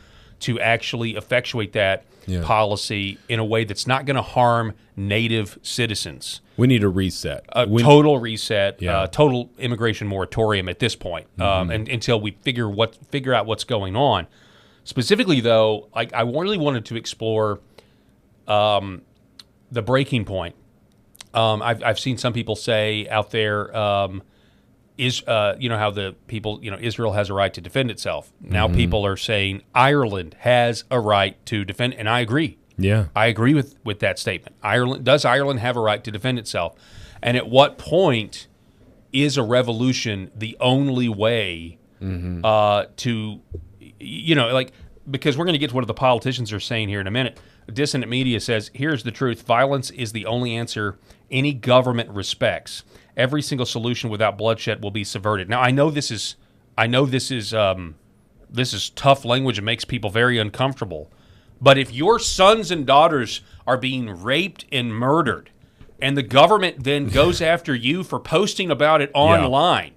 Speaker 1: to actually effectuate that policy in a way that's not going to harm native citizens.
Speaker 2: We need a reset.
Speaker 1: Total reset, total immigration moratorium at this point, and until we figure out what's going on. Specifically, though, I really wanted to explore the breaking point. I've seen some people say out there. How the people, Israel has a right to defend itself. Now people are saying Ireland has a right to defend, and I agree.
Speaker 2: Yeah.
Speaker 1: I agree with that statement. Does Ireland have a right to defend itself? And at what point is a revolution the only way to, because we're going to get to what the politicians are saying here in a minute. Dissonant media says, here's the truth. Violence is the only answer any government respects. Every single solution without bloodshed will be subverted. Now, I know this is this is tough language and makes people very uncomfortable. But if your sons and daughters are being raped and murdered, and the government then goes after you for posting about it online,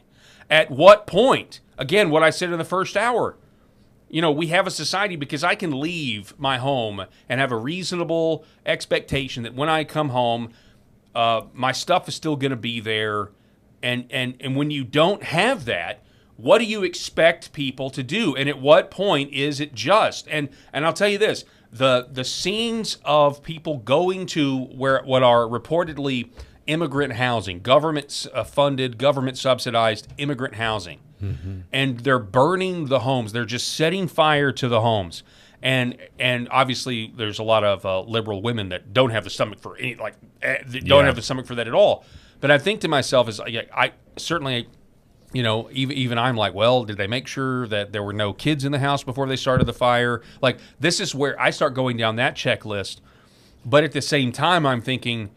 Speaker 1: at what point, again, what I said in the first hour, we have a society, because I can leave my home and have a reasonable expectation that when I come home, my stuff is still going to be there. And when you don't have that, what do you expect people to do? And at what point is it just? And I'll tell you this, the scenes of people going to what are reportedly immigrant housing, government-funded, government-subsidized immigrant housing, and they're burning the homes. They're just setting fire to the homes. And obviously there's a lot of liberal women that don't have the stomach for don't have the stomach for that at all. But I think to myself, I certainly, even I'm like, well, did they make sure that there were no kids in the house before they started the fire? Like, this is where I start going down that checklist. But at the same time, I'm thinking,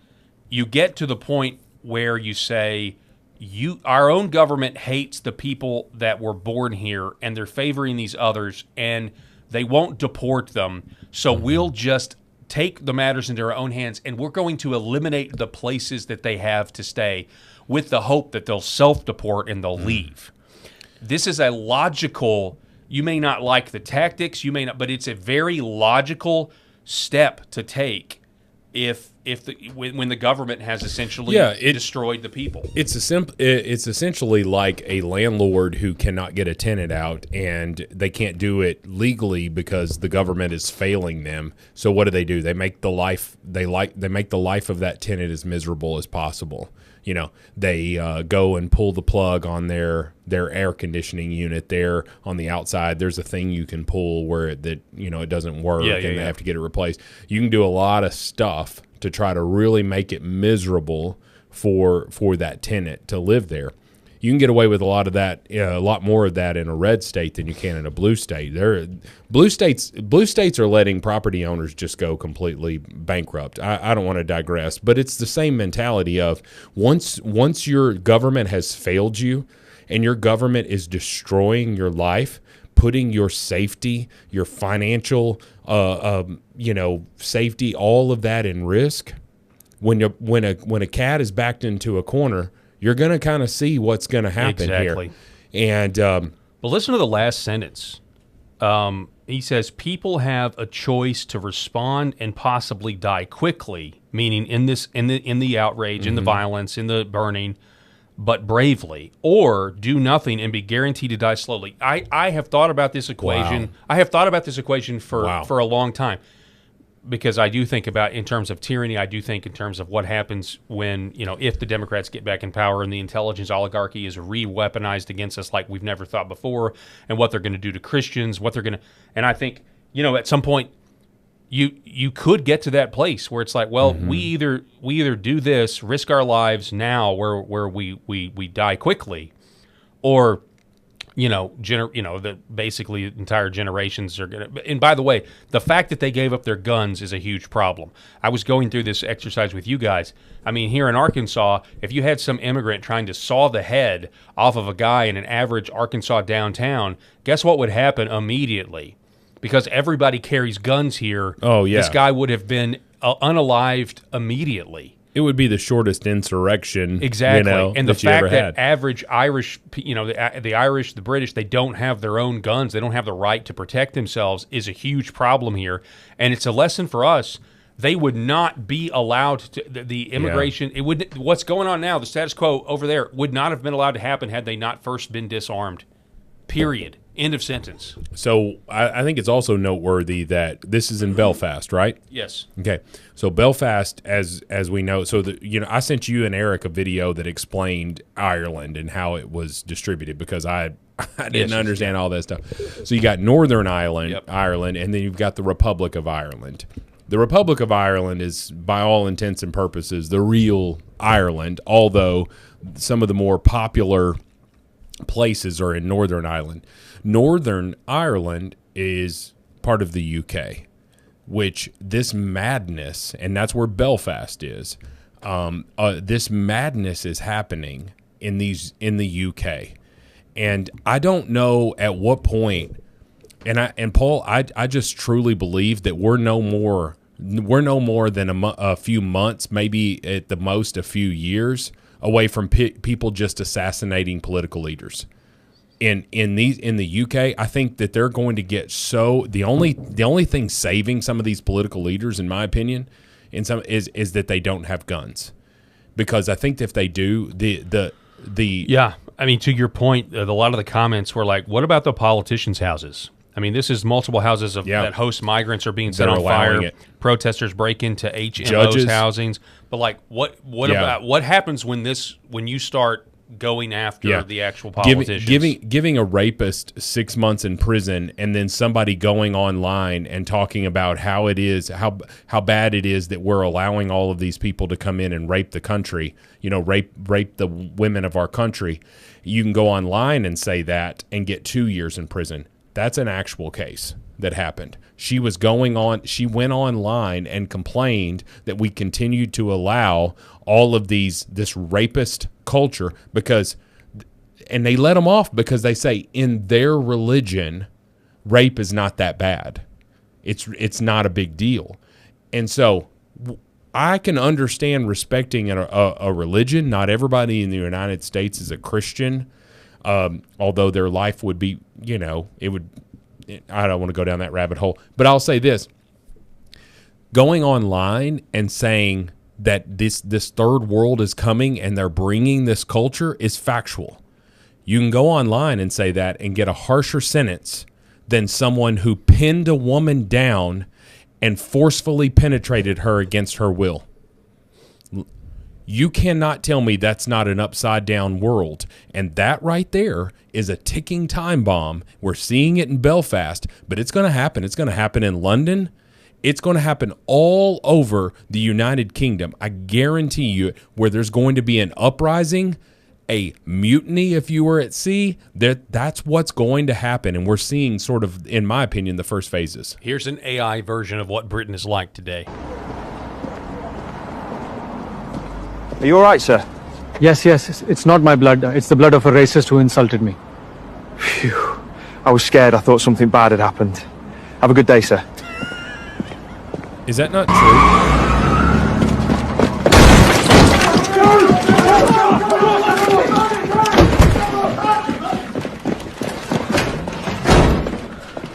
Speaker 1: you get to the point where you say, our own government hates the people that were born here, and they're favoring these others, and they won't deport them. So we'll just take the matters into our own hands, and we're going to eliminate the places that they have to stay with the hope that they'll self-deport and they'll leave. This is a logical, you may not like the tactics, but it's a very logical step to take when the government has essentially destroyed the people.
Speaker 2: It's essentially like a landlord who cannot get a tenant out, and they can't do it legally because the government is failing them. So what do? They make the life of that tenant as miserable as possible. They go and pull the plug on their air conditioning unit there on the outside. There's a thing you can pull where it doesn't work, and they have to get it replaced. You can do a lot of stuff to try to really make it miserable for that tenant to live there. You can get away with a lot of that, a lot more of that in a red state than you can in a blue state. Blue states are letting property owners just go completely bankrupt. I don't want to digress, but it's the same mentality of once your government has failed you and your government is destroying your life, putting your safety, your financial, safety, all of that in risk. When a cat is backed into a corner, you're going to kind of see what's going to happen here. And
Speaker 1: but listen to the last sentence. He says, people have a choice to respond and possibly die quickly, meaning in the outrage, in the violence, in the burning, but bravely, or do nothing and be guaranteed to die slowly. I have thought about this equation. Wow. I have thought about this equation for a long time, because I do think about, in terms of tyranny, I do think in terms of what happens when, if the Democrats get back in power and the intelligence oligarchy is re-weaponized against us like we've never thought before, and what they're going to do to Christians, and I think, at some point, you could get to that place where it's like, well, we either do this, risk our lives now where we die quickly, or basically entire generations are going to. And by the way, the fact that they gave up their guns is a huge problem. I was going through this exercise with you guys. I mean, here in Arkansas, if you had some immigrant trying to saw the head off of a guy in an average Arkansas downtown, guess what would happen immediately? Because everybody carries guns here. Oh, yeah. This guy would have been unalived immediately.
Speaker 2: It would be the shortest insurrection,
Speaker 1: exactly. And the fact that average Irish, the Irish, the British, they don't have their own guns, they don't have the right to protect themselves, is a huge problem here. And it's a lesson for us. They would not be allowed to, the immigration, it would. What's going on now, the status quo over there, would not have been allowed to happen had they not first been disarmed. Period. End of sentence.
Speaker 2: So I think it's also noteworthy that this is in Belfast, right?
Speaker 1: Yes.
Speaker 2: Okay. So Belfast, as we know, so I sent you and Eric a video that explained Ireland and how it was distributed, because I didn't understand all that stuff. So you got Northern Ireland, and then you've got the Republic of Ireland. The Republic of Ireland is, by all intents and purposes, the real Ireland, although some of the more popular places are in Northern Ireland. Northern Ireland is part of the UK, which this madness, and that's where Belfast is, this madness is happening in the UK. And I don't know at what point And Paul, I just truly believe that we're no more than a few months, maybe at the most a few years away from people just assassinating political leaders. In the UK, I think that they're going to get the only thing saving some of these political leaders, in my opinion, is that they don't have guns, because I think if they do,
Speaker 1: yeah, I mean, to your point, a lot of the comments were like, "What about the politicians' houses?" I mean, this is multiple houses that host migrants are being set on fire. Protesters break into HMOs housings, but like, what about what happens when you start going after the actual politicians?
Speaker 2: Giving a rapist 6 months in prison, and then somebody going online and talking about how it is, how bad it is that we're allowing all of these people to come in and rape the country, rape the women of our country. You can go online and say that and get 2 years in prison. That's an actual case that happened. She went online and complained that we continued to allow all of this rapist culture and they let them off because they say in their religion, rape is not that bad. It's not a big deal. And so I can understand respecting a religion. Not everybody in the United States is a Christian. Although their life would be, I don't want to go down that rabbit hole, but I'll say this: going online and saying that this third world is coming and they're bringing this culture is factual. You can go online and say that and get a harsher sentence than someone who pinned a woman down and forcefully penetrated her against her will. You cannot tell me that's not an upside down world. And that right there is a ticking time bomb. We're seeing it in Belfast, but it's going to happen. It's going to happen in London. It's going to happen all over the United Kingdom. I guarantee you, where there's going to be an uprising, a mutiny, if you were at sea, that's what's going to happen. And we're seeing sort of, in my opinion, the first phases.
Speaker 1: Here's an AI version of what Britain is like today.
Speaker 14: Are you all right, sir?
Speaker 15: Yes. It's not my blood. It's the blood of a racist who insulted me.
Speaker 14: Phew. I was scared. I thought something bad had happened. Have a good day, sir.
Speaker 2: Is that not true?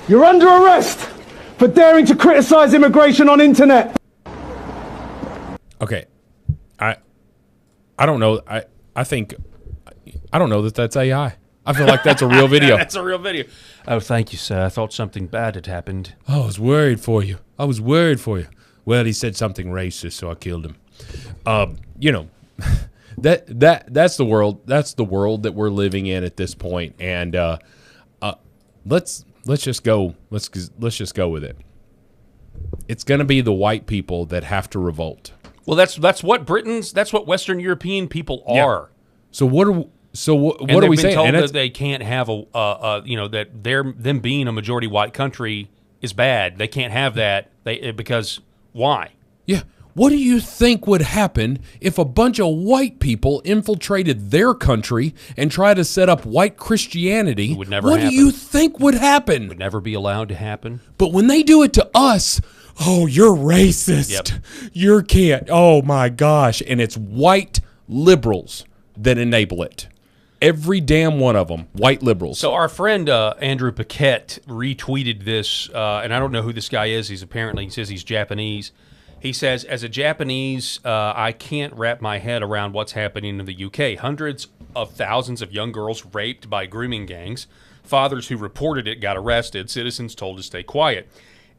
Speaker 15: You're under arrest for daring to criticize immigration on internet.
Speaker 2: Okay. I don't know. I think I don't know that that's AI. I feel like that's a real video.
Speaker 1: That's a real video. Oh, thank you, sir. I thought something bad had happened.
Speaker 2: I was worried for you. Well, he said something racist, so I killed him. That's the world. That's the world that we're living in at this point. And let's just go. Let's just go with it. It's going to be the white people that have to revolt.
Speaker 1: Well, that's what Western European people are.
Speaker 2: Yeah. So what are we saying?
Speaker 1: Told that they can't have that them being a majority white country is bad. They can't have that. Because why?
Speaker 2: Yeah. What do you think would happen if a bunch of white people infiltrated their country and tried to set up white Christianity?
Speaker 1: It would never
Speaker 2: happen.
Speaker 1: What
Speaker 2: do you think would happen?
Speaker 1: It would never be allowed to happen.
Speaker 2: But when they do it to us, oh, you're racist.
Speaker 1: Yep.
Speaker 2: You can't. Oh, my gosh. And it's white liberals that enable it. Every damn one of them, white liberals.
Speaker 1: So our friend Andrew Paquette retweeted this, and I don't know who this guy is. He says he's Japanese. He says, as a Japanese, I can't wrap my head around what's happening in the UK. Hundreds of thousands of young girls raped by grooming gangs. Fathers who reported it got arrested. Citizens told to stay quiet.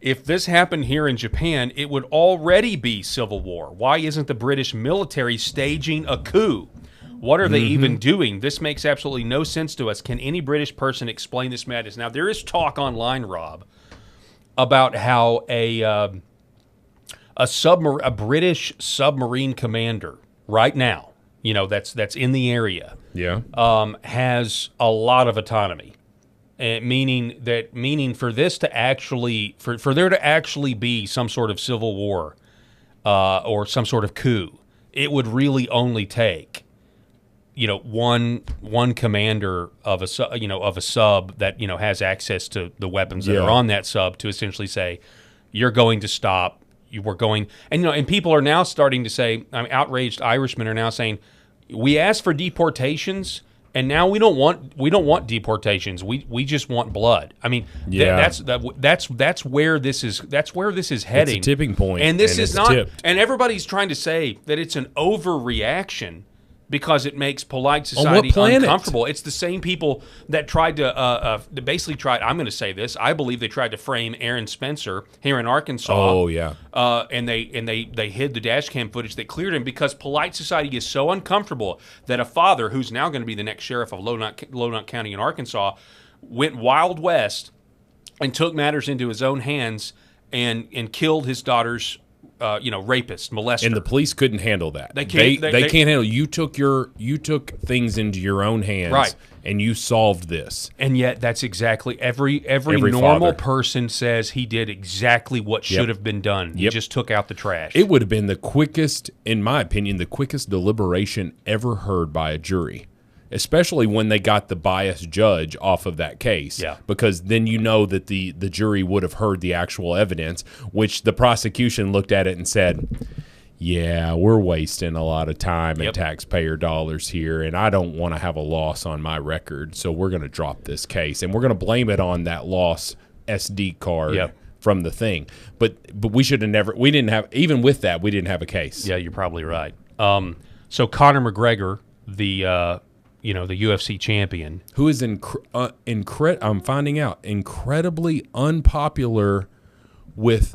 Speaker 1: If this happened here in Japan, it would already be civil war. Why isn't the British military staging a coup? What are they even doing? This makes absolutely no sense to us. Can any British person explain this madness? Now, there is talk online, Rob, about how a British submarine commander right now, that's in the area, has a lot of autonomy. Meaning for this to actually for there to actually be some sort of civil war or some sort of coup, it would really only take one commander of a sub that has access to the weapons that are on that sub to essentially say, you're going to stop. We're going, and people are now starting to say, outraged Irishmen are now saying, we asked for deportations, and now we don't want deportations. We just want blood. I mean, that's where this is heading.
Speaker 2: It's a tipping point,
Speaker 1: and this is not.
Speaker 2: tipped.
Speaker 1: And everybody's trying to say that it's an overreaction because it makes polite society uncomfortable. It's the same people that tried to basically tried. I'm going to say this. I believe they tried to frame Aaron Spencer here in Arkansas.
Speaker 2: Oh yeah.
Speaker 1: And they hid the dash cam footage that cleared him because polite society is so uncomfortable that a father who's now going to be the next sheriff of Lonoc County in Arkansas went Wild West and took matters into his own hands and killed his daughter's rapist, molester.
Speaker 2: And the police couldn't handle that.
Speaker 1: They can't.
Speaker 2: They can't handle. You took things into your own hands,
Speaker 1: right?
Speaker 2: And you solved this.
Speaker 1: And yet, that's exactly every normal person says he did exactly what should have been done. He just took out the trash.
Speaker 2: It would have been the quickest, in my opinion, the quickest deliberation ever heard by a jury. Especially when they got the biased judge off of that case.
Speaker 1: Yeah.
Speaker 2: Because then that the jury would have heard the actual evidence, which the prosecution looked at it and said, yeah, we're wasting a lot of time and taxpayer dollars here, and I don't want to have a loss on my record, so we're going to drop this case. And we're going to blame it on that loss SD card from the thing. But we should have never – we didn't have – even with that, we didn't have a case.
Speaker 1: Yeah, you're probably right. So Conor McGregor, the UFC champion,
Speaker 2: who is I'm finding out incredibly unpopular with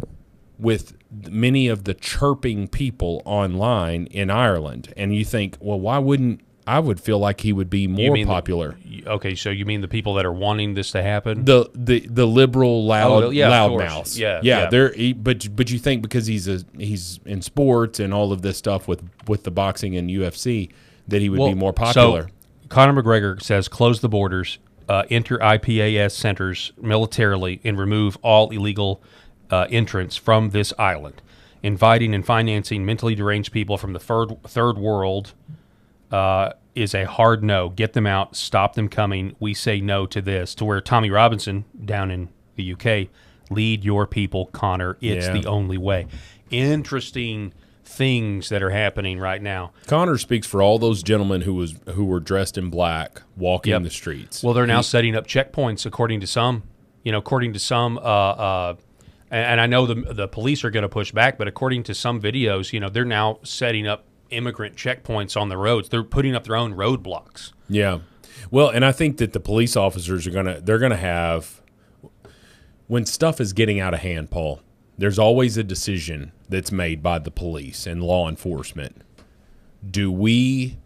Speaker 2: many of the chirping people online in Ireland. And you think, well, why wouldn't I would feel like he would be more popular?
Speaker 1: Okay, so you mean the people that are wanting this to happen?
Speaker 2: The liberal loudmouths.
Speaker 1: Yeah.
Speaker 2: But you think because he's in sports and all of this stuff with the boxing and UFC that he would be more popular.
Speaker 1: So Conor McGregor says close the borders, enter IPAS centers militarily, and remove all illegal entrants from this island. Inviting and financing mentally deranged people from the third world is a hard no. Get them out. Stop them coming. We say no to this. To where Tommy Robinson down in the UK, lead your people, Conor. It's the only way. Interesting things that are happening right now.
Speaker 2: Conor speaks for all those gentlemen who were dressed in black walking the streets.
Speaker 1: Well, they're now setting up checkpoints, according to some. And I know the police are going to push back, but according to some videos, they're now setting up immigrant checkpoints on the roads. They're putting up their own roadblocks.
Speaker 2: Yeah. Well, and I think that the police officers they're going to have, when stuff is getting out of hand, Paul, there's always a decision that's made by the police and law enforcement. Do we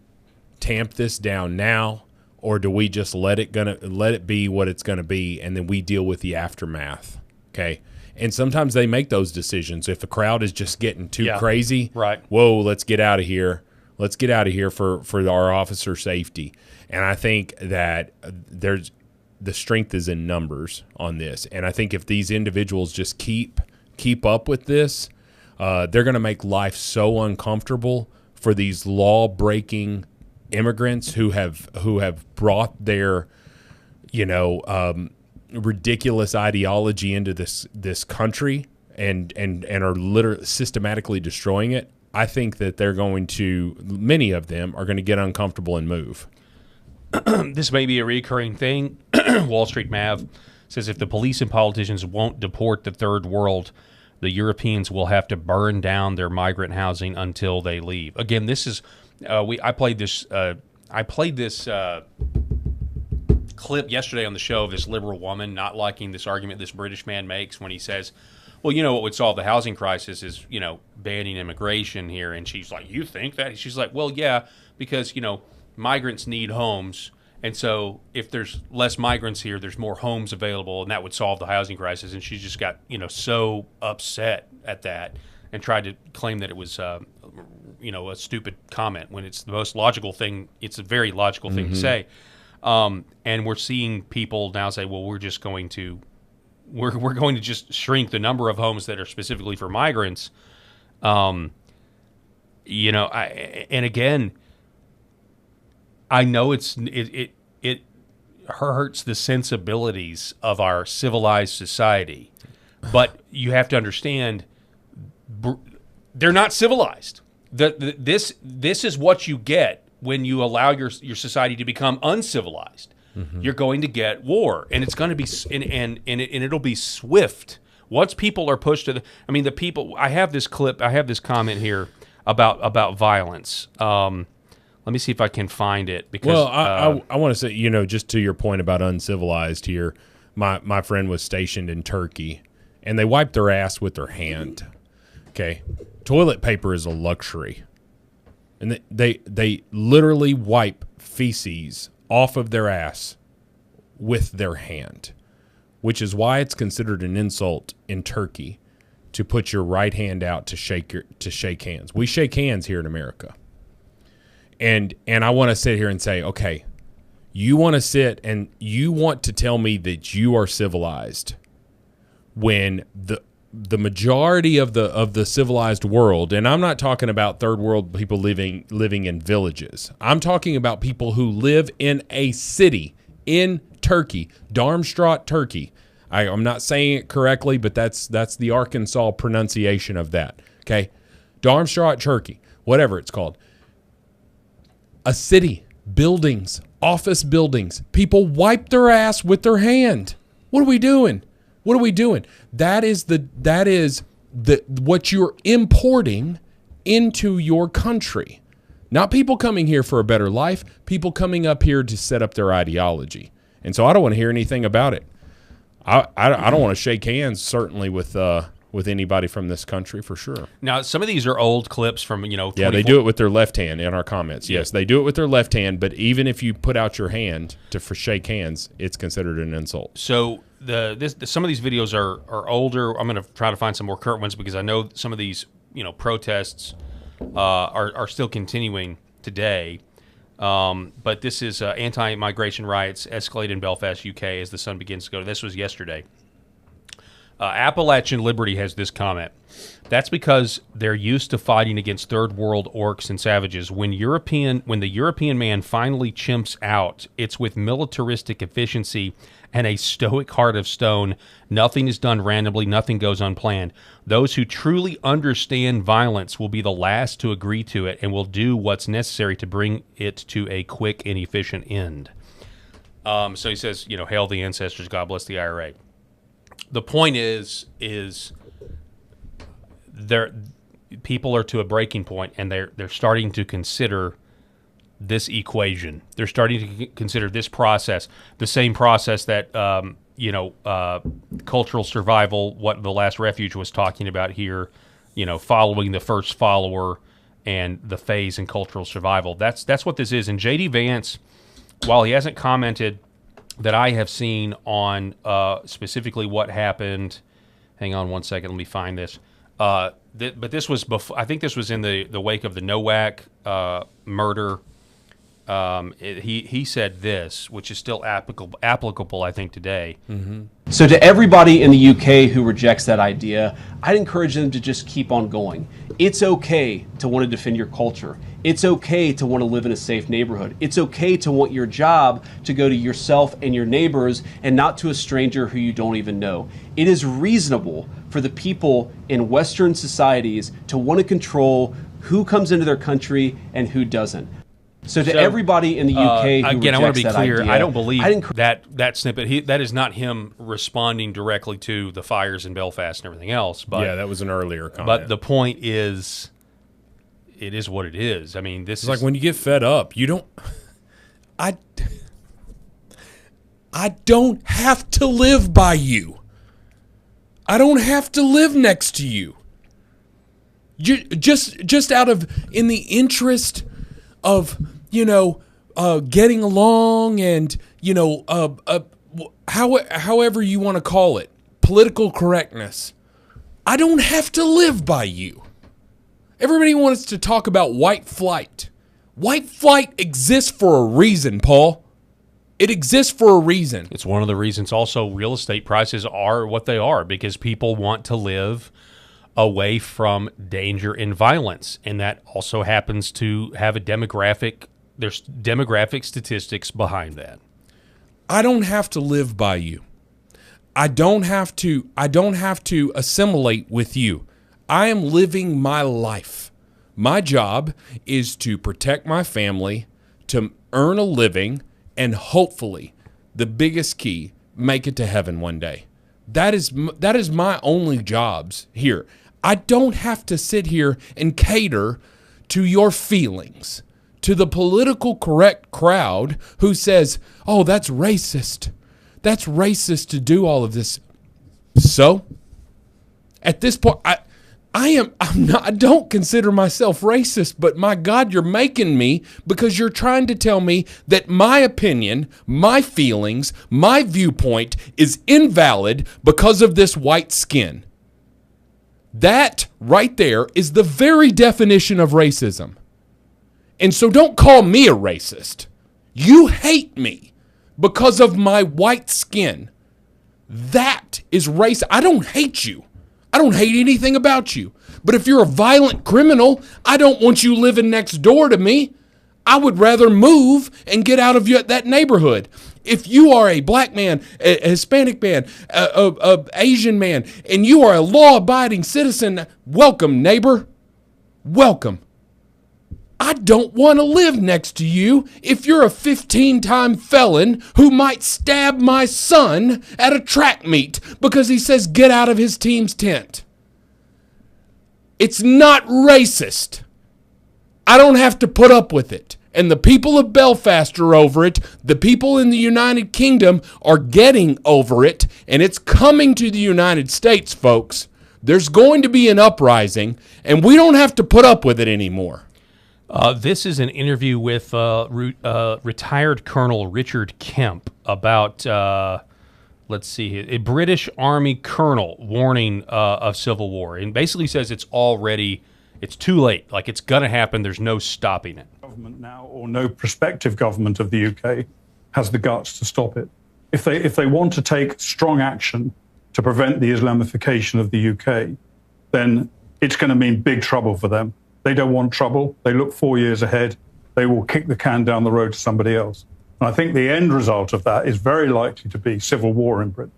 Speaker 2: tamp this down now, or do we just let it be what it's going to be, and then we deal with the aftermath? Okay. And sometimes they make those decisions. If a crowd is just getting too crazy,
Speaker 1: right?
Speaker 2: Whoa, let's get out of here. Let's get out of here for our officer safety. And I think that the strength is in numbers on this. And I think if these individuals just keep up with this, they're going to make life so uncomfortable for these law-breaking immigrants who have brought their, ridiculous ideology into this country and are literally systematically destroying it. I think that many of them are going to get uncomfortable and move.
Speaker 1: This may be a recurring thing. Wall Street Mav says if the police and politicians won't deport the third world, the Europeans will have to burn down their migrant housing until they leave. Again, this is I played this clip yesterday on the show of this liberal woman not liking this argument this British man makes when he says, well, what would solve the housing crisis is, banning immigration here. And she's like, you think that? She's like, well, yeah, because, migrants need homes. And so if there's less migrants here, there's more homes available, and that would solve the housing crisis. And she just got, so upset at that and tried to claim that it was, a stupid comment when it's the most logical thing. It's a very logical thing to say. And we're seeing people now say, well, we're going to just shrink the number of homes that are specifically for migrants. And again, I know it hurts the sensibilities of our civilized society, but you have to understand they're not civilized. This is what you get when you allow your society to become uncivilized. Mm-hmm. You're going to get war, and it's going to be and it'll be swift. Once people are pushed to the people. I have this clip. I have this comment here about violence. Let me see if I can find it. Because
Speaker 2: I want to say, just to your point about uncivilized here, my friend was stationed in Turkey, and they wiped their ass with their hand. Okay, toilet paper is a luxury, and they literally wipe feces off of their ass with their hand, which is why it's considered an insult in Turkey to put your right hand out to shake hands. We shake hands here in America. And I want to sit here and say, okay, you want to sit and you want to tell me that you are civilized when the majority of the civilized world, and I'm not talking about third world people living in villages. I'm talking about people who live in a city in Turkey, Darmstadt, Turkey. I'm not saying it correctly, but that's the Arkansas pronunciation of that. Okay, Darmstadt, Turkey, whatever it's called. A city, buildings, office buildings. People wipe their ass with their hand. What are we doing? What are we doing? That is what you're importing into your country. Not people coming here for a better life, people coming up here to set up their ideology. And so I don't want to hear anything about it. I don't want to shake hands, certainly, with anybody from this country, for sure.
Speaker 1: Now, some of these are old clips from,
Speaker 2: Yeah, they do it with their left hand in our comments. Yes, they do it with their left hand, but even if you put out your hand for shake hands, it's considered an insult.
Speaker 1: So some of these videos are older. I'm going to try to find some more current ones because I know some of these, protests are still continuing today. But this is anti-migration riots escalate in Belfast, UK, as the sun begins to go. This was yesterday. Appalachian Liberty has this comment. That's because they're used to fighting against third world orcs and savages. When the European man finally chimps out, it's with militaristic efficiency and a stoic heart of stone. Nothing is done randomly. Nothing goes unplanned. Those who truly understand violence will be the last to agree to it and will do what's necessary to bring it to a quick and efficient end. So he says, hail the ancestors. God bless the IRA. The point is people are to a breaking point, and they're starting to consider this equation. They're starting to consider this process, the same process that cultural survival, what The Last Refuge was talking about here, following the first follower and the phase in cultural survival. That's what this is. And J.D. Vance, while he hasn't commented that I have seen on specifically what happened. Hang on one second. Let me find this. But this was before. I think this was in the wake of the Nowak murder. He said this, which is still applicable, I think, today.
Speaker 16: Mm-hmm. So to everybody in the UK who rejects that idea, I'd encourage them to just keep on going. It's okay to want to defend your culture. It's okay to want to live in a safe neighborhood. It's okay to want your job to go to yourself and your neighbors and not to a stranger who you don't even know. It is reasonable for the people in Western societies to want to control who comes into their country and who doesn't. So everybody in the UK who
Speaker 1: again, I want to be clear.
Speaker 16: Idea,
Speaker 1: I don't believe that snippet. That is not him responding directly to the fires in Belfast and everything else. But
Speaker 2: yeah, that was an earlier comment.
Speaker 1: But the point is, it is what it is. I mean, this is
Speaker 2: like when you get fed up. You don't. I don't have to live by you. I don't have to live next to you. Just out of in the interest of getting along and however you want to call it, political correctness. I don't have to live by you. Everybody wants to talk about white flight. White flight exists for a reason, Paul. It exists for a reason.
Speaker 1: It's one of the reasons also real estate prices are what they are, because people want to live away from danger and violence. And that also happens to have a demographic There's demographic statistics behind that.
Speaker 2: I don't have to live by you. I don't have to assimilate with you. I am living my life. My job is to protect my family, to earn a living, and hopefully, the biggest key, make it to heaven one day. That is my only jobs here. I don't have to sit here and cater to your feelings, to the political correct crowd who says, "Oh, that's racist. That's racist to do all of this." So, at this point, I don't consider myself racist, but my God, you're making me, because you're trying to tell me that my opinion, my feelings, my viewpoint is invalid because of this white skin. That right there is the very definition of racism. And so don't call me a racist. You hate me because of my white skin. That is race. I don't hate you. I don't hate anything about you. But if you're a violent criminal, I don't want you living next door to me. I would rather move and get out of that neighborhood. If you are a black man, a Hispanic man, a Asian man, and you are a law-abiding citizen, welcome, neighbor. Welcome. I don't want to live next to you if you're a 15-time felon who might stab my son at a track meet because he says get out of his team's tent. It's not racist. I don't have to put up with it. And the people of Belfast are over it. The people in the United Kingdom are getting over it. And it's coming to the United States, folks. There's going to be an uprising, and we don't have to put up with it anymore.
Speaker 1: This is an interview with retired Colonel Richard Kemp about, let's see, a British Army colonel warning of civil war. And basically says it's too late. Like, it's going to happen. There's no stopping it.
Speaker 17: Government now, or no prospective government of the UK, has the guts to stop it. If they want to take strong action to prevent the Islamification of the UK, then it's going to mean big trouble for them. They don't want trouble. They look 4 years ahead. They will kick the can down the road to somebody else. And I think the end result of that is very likely to be civil war in Britain,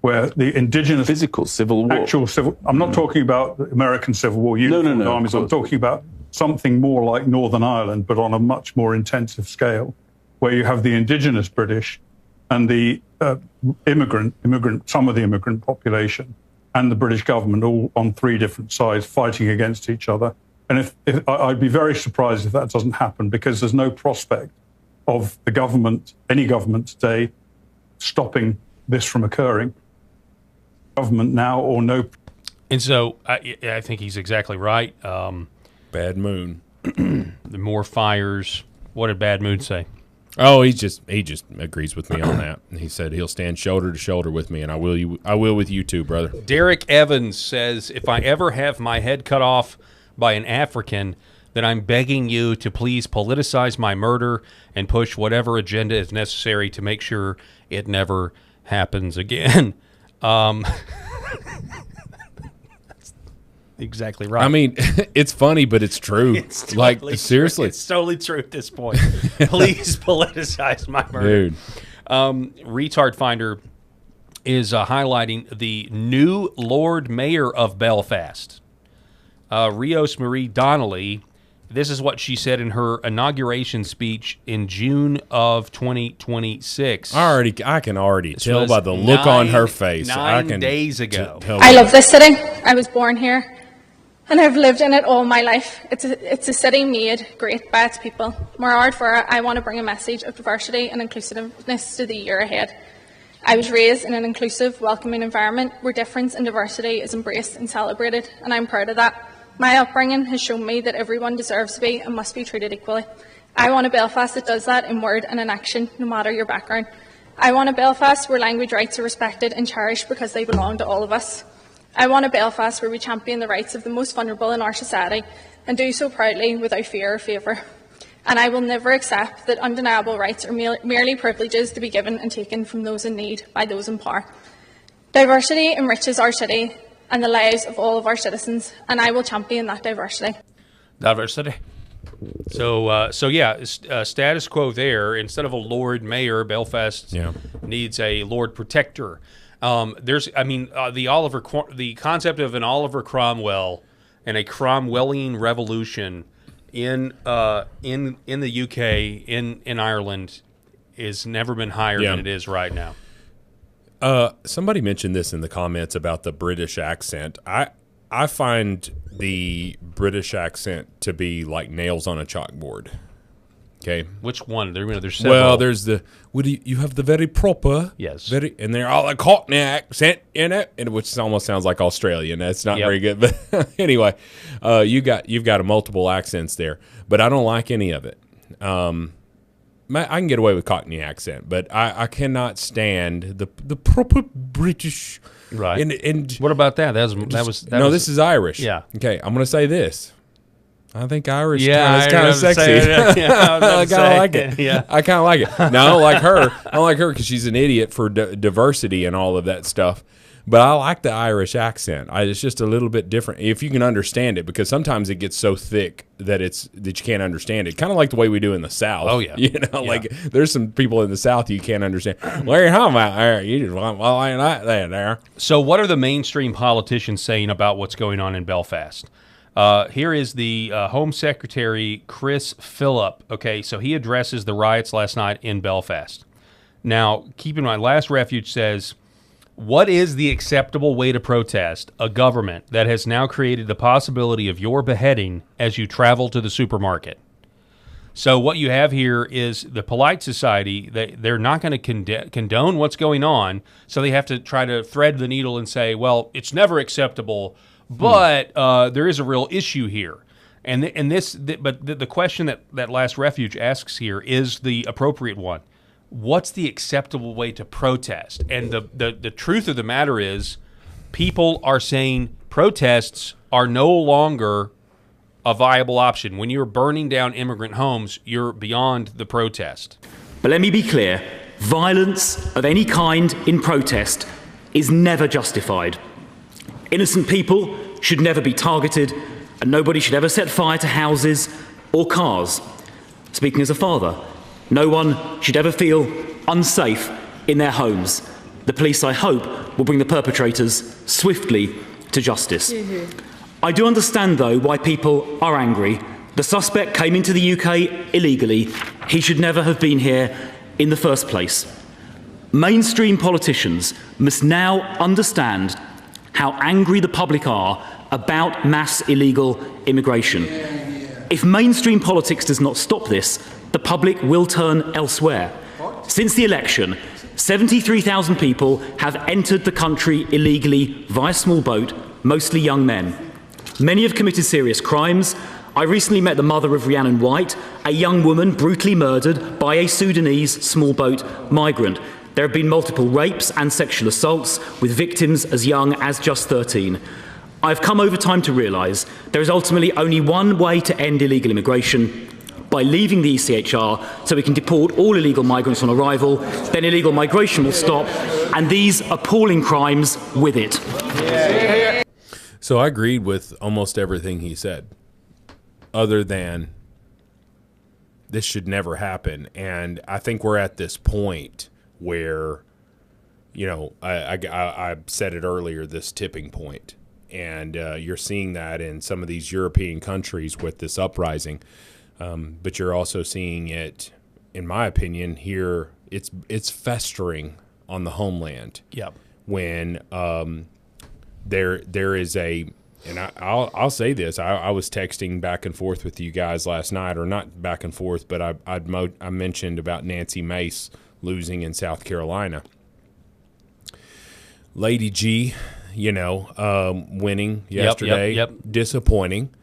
Speaker 17: where the indigenous...
Speaker 18: Physical civil war.
Speaker 17: Actual civil... I'm not talking about the American Civil War.
Speaker 18: No.
Speaker 17: Armies. I'm talking about something more like Northern Ireland, but on a much more intensive scale, where you have the indigenous British and the some of the immigrant population and the British government all on three different sides fighting against each other. And if I'd be very surprised if that doesn't happen, because there's no prospect of the government, any government today, stopping this from occurring. Government now or no.
Speaker 1: And so I think he's exactly right.
Speaker 2: Bad Moon.
Speaker 1: The more fires. What did Bad Moon say?
Speaker 2: Oh, he just agrees with me on that. He said he'll stand shoulder to shoulder with me, and I will with you too, brother.
Speaker 1: Derek Evans says, if I ever have my head cut off by an African, then I'm begging you to please politicize my murder and push whatever agenda is necessary to make sure it never happens again. Exactly right.
Speaker 2: I mean, it's funny, but it's true.
Speaker 1: It's totally
Speaker 2: seriously.
Speaker 1: True. It's totally true at this point. Please politicize my murder.
Speaker 2: Dude.
Speaker 1: Retard Finder is highlighting the new Lord Mayor of Belfast, Rios Marie Donnelly. This is what she said in her inauguration speech in June of 2026.
Speaker 2: I can already tell by the look on her face.
Speaker 1: 9 days ago.
Speaker 19: I love this city. I was born here, and I've lived in it all my life. It's a city made great by its people. Moreover, I want to bring a message of diversity and inclusiveness to the year ahead. I was raised in an inclusive, welcoming environment where difference and diversity is embraced and celebrated, and I'm proud of that. My upbringing has shown me that everyone deserves to be and must be treated equally. I want a Belfast that does that in word and in action, no matter your background. I want a Belfast where language rights are respected and cherished because they belong to all of us. I want a Belfast where we champion the rights of the most vulnerable in our society and do so proudly without fear or favour. And I will never accept that undeniable rights are merely privileges to be given and taken from those in need by those in power. Diversity enriches our city and the lives of all of our citizens, and I will champion that diversity.
Speaker 1: Diversity. So status quo there. Instead of a Lord Mayor, Belfast needs a Lord Protector. The concept of an Oliver Cromwell and a Cromwellian revolution in the UK, in Ireland, is never been higher than it is right now.
Speaker 2: Somebody mentioned this in the comments about the British accent. I find the British accent to be like nails on a chalkboard. Okay,
Speaker 1: which one? There's several.
Speaker 2: Well, there's you have the very proper, and they're all a Cockney accent in it, and which almost sounds like Australian. That's not very good, but anyway, you've got multiple accents there, but I don't like any of it. I can get away with Cockney accent, but I cannot stand the proper British.
Speaker 1: Right.
Speaker 2: And
Speaker 1: what about that?
Speaker 2: This is Irish.
Speaker 1: Yeah.
Speaker 2: Okay, I'm going to say this. I think Irish is
Speaker 1: kind
Speaker 2: of sexy.
Speaker 1: I kind
Speaker 2: of like it.
Speaker 1: Yeah.
Speaker 2: I kind of like it. Now, I don't like her. I don't like her because she's an idiot for diversity and all of that stuff. But I like the Irish accent. It's just a little bit different if you can understand it, because sometimes it gets so thick that you can't understand it. Kind of like the way we do in the South.
Speaker 1: Oh yeah,
Speaker 2: like there's some people in the South you can't understand. What are you talking about there? You just want like that there.
Speaker 1: So, what are the mainstream politicians saying about what's going on in Belfast? Here is the Home Secretary Chris Phillip. Okay, so he addresses the riots last night in Belfast. Now, keep in mind, Last Refuge says, what is the acceptable way to protest a government that has now created the possibility of your beheading as you travel to the supermarket? So what you have here is the polite society. They're not going to condone what's going on, so they have to try to thread the needle and say, well, it's never acceptable, but there is a real issue here. And the question that Last Refuge asks here is the appropriate one. What's the acceptable way to protest? And the truth of the matter is, people are saying protests are no longer a viable option. When you're burning down immigrant homes, you're beyond the protest.
Speaker 18: But let me be clear, violence of any kind in protest is never justified. Innocent people should never be targeted, and nobody should ever set fire to houses or cars. Speaking as a father, no one should ever feel unsafe in their homes. The police, I hope, will bring the perpetrators swiftly to justice. I do understand, though, why people are angry. The suspect came into the UK illegally. He should never have been here in the first place. Mainstream politicians must now understand how angry the public are about mass illegal immigration. If mainstream politics does not stop this, the public will turn elsewhere. Since the election, 73,000 people have entered the country illegally via small boat, mostly young men. Many have committed serious crimes. I recently met the mother of Rhiannon White, a young woman brutally murdered by a Sudanese small boat migrant. There have been multiple rapes and sexual assaults, with victims as young as just 13. I've come over time to realise there is ultimately only one way to end illegal immigration: by leaving the ECHR so we can deport all illegal migrants on arrival. Then illegal migration will stop, and these appalling crimes with it.
Speaker 2: So I agreed with almost everything he said, other than this should never happen. And I think we're at this point where, I said it earlier, this tipping point. And you're seeing that in some of these European countries with this uprising. But you're also seeing it, in my opinion, here. It's festering on the homeland.
Speaker 1: Yep.
Speaker 2: When there is and I'll say this. I was texting back and forth with you guys last night, or not back and forth, but I mentioned about Nancy Mace losing in South Carolina. Lady G, winning yesterday. Yep. Disappointing.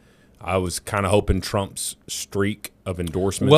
Speaker 2: I was kind of hoping Trump's streak of endorsements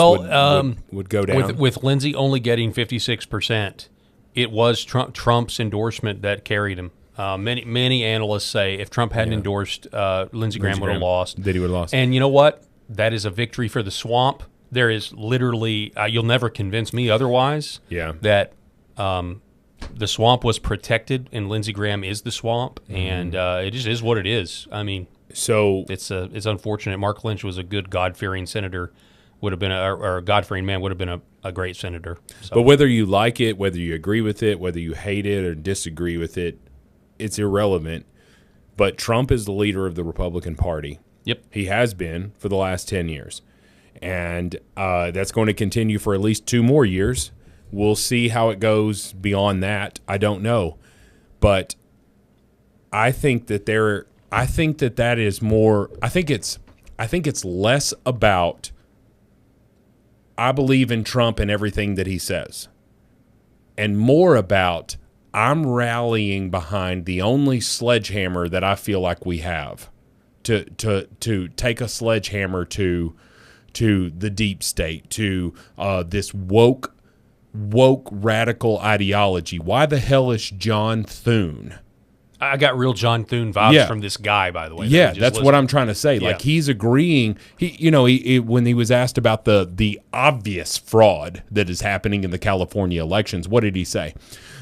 Speaker 2: would go down.
Speaker 1: With Lindsey only getting 56%, it was Trump's endorsement that carried him. Many analysts say if Trump hadn't endorsed, Lindsey Graham would have lost.
Speaker 2: That he would have lost.
Speaker 1: And you know what? That is a victory for the swamp. There is literally, you'll never convince me otherwise, that the swamp was protected and Lindsey Graham is the swamp, and it just is what it is. I mean,
Speaker 2: So
Speaker 1: it's unfortunate. Mark Lynch was a good God-fearing senator, would have been or a God-fearing man, would have been a great senator. So.
Speaker 2: But whether you like it, whether you agree with it, whether you hate it or disagree with it, it's irrelevant. But Trump is the leader of the Republican Party.
Speaker 1: Yep.
Speaker 2: He has been for the last 10 years. And that's going to continue for at least 2 more years. We'll see how it goes beyond that. I don't know. But I think that that is more, I think it's less about, I believe in Trump and everything that he says, and more about, I'm rallying behind the only sledgehammer that I feel like we have to take a sledgehammer to the deep state, to this woke radical ideology. Why the hell is John Thune?
Speaker 1: I got real John Thune vibes from this guy, by the way.
Speaker 2: Yeah, that's what I'm trying to say.
Speaker 1: Yeah.
Speaker 2: Like, he's agreeing. He when he was asked about the obvious fraud that is happening in the California elections, what did he say?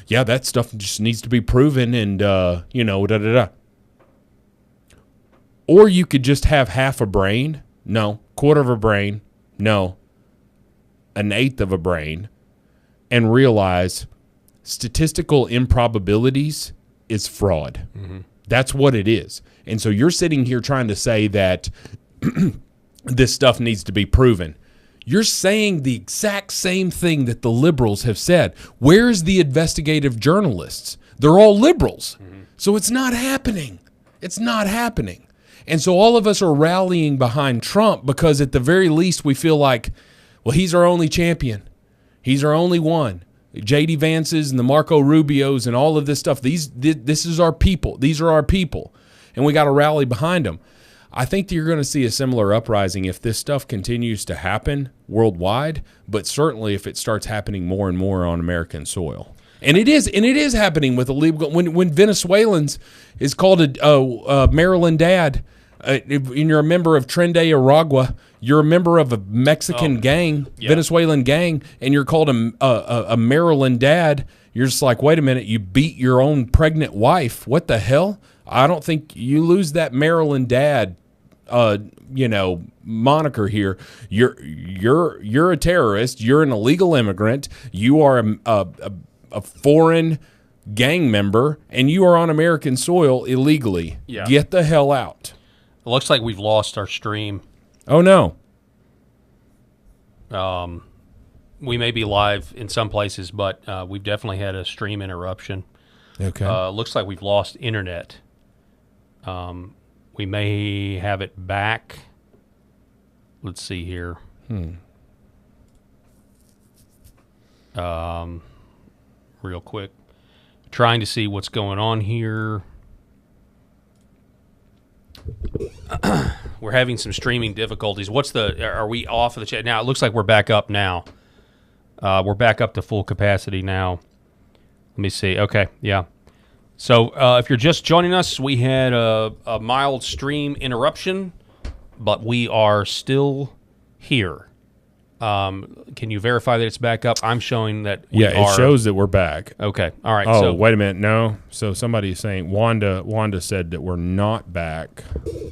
Speaker 2: Yeah, that stuff just needs to be proven, and da-da-da. Or you could just have half a brain. No. Quarter of a brain. No. An eighth of a brain. And realize statistical improbabilities is fraud. Mm-hmm. That's what it is. And so you're sitting here trying to say that this stuff needs to be proven. You're saying the exact same thing that the liberals have said. Where's the investigative journalists? They're all liberals. Mm-hmm. So it's not happening. It's not happening. And so all of us are rallying behind Trump because at the very least we feel like, well, he's our only champion. He's our only one. J.D. Vance's and the Marco Rubios and all of this stuff. This is our people. These are our people. And we got to rally behind them. I think that you're going to see a similar uprising if this stuff continues to happen worldwide, but certainly if it starts happening more and more on American soil. And it is happening with illegal when Venezuelans is called a Maryland dad. And you're a member of Tren de Aragua, you're a member of a Mexican gang, Venezuelan gang, and you're called a Maryland dad. You're just like, wait a minute, you beat your own pregnant wife. What the hell? I don't think you lose that Maryland dad, moniker here. You're a terrorist. You're an illegal immigrant. You are a foreign gang member, and you are on American soil illegally.
Speaker 1: Yeah.
Speaker 2: Get the hell out.
Speaker 1: It looks like we've lost our stream.
Speaker 2: Oh, no.
Speaker 1: We may be live in some places, but we've definitely had a stream interruption.
Speaker 2: Okay.
Speaker 1: Looks like we've lost internet. We may have it back. Let's see here. Real quick. Trying to see what's going on here. We're having some streaming difficulties. Are we off of the chat? Now, it looks like we're back up now. We're back up to full capacity now. Let me see. Okay, yeah. So if you're just joining us, we had a mild stream interruption, but we are still here. Can you verify that it's back up? I'm showing that we are.
Speaker 2: It shows that we're back.
Speaker 1: Okay. All right.
Speaker 2: Oh, wait a minute. No. So somebody is saying Wanda said that we're not back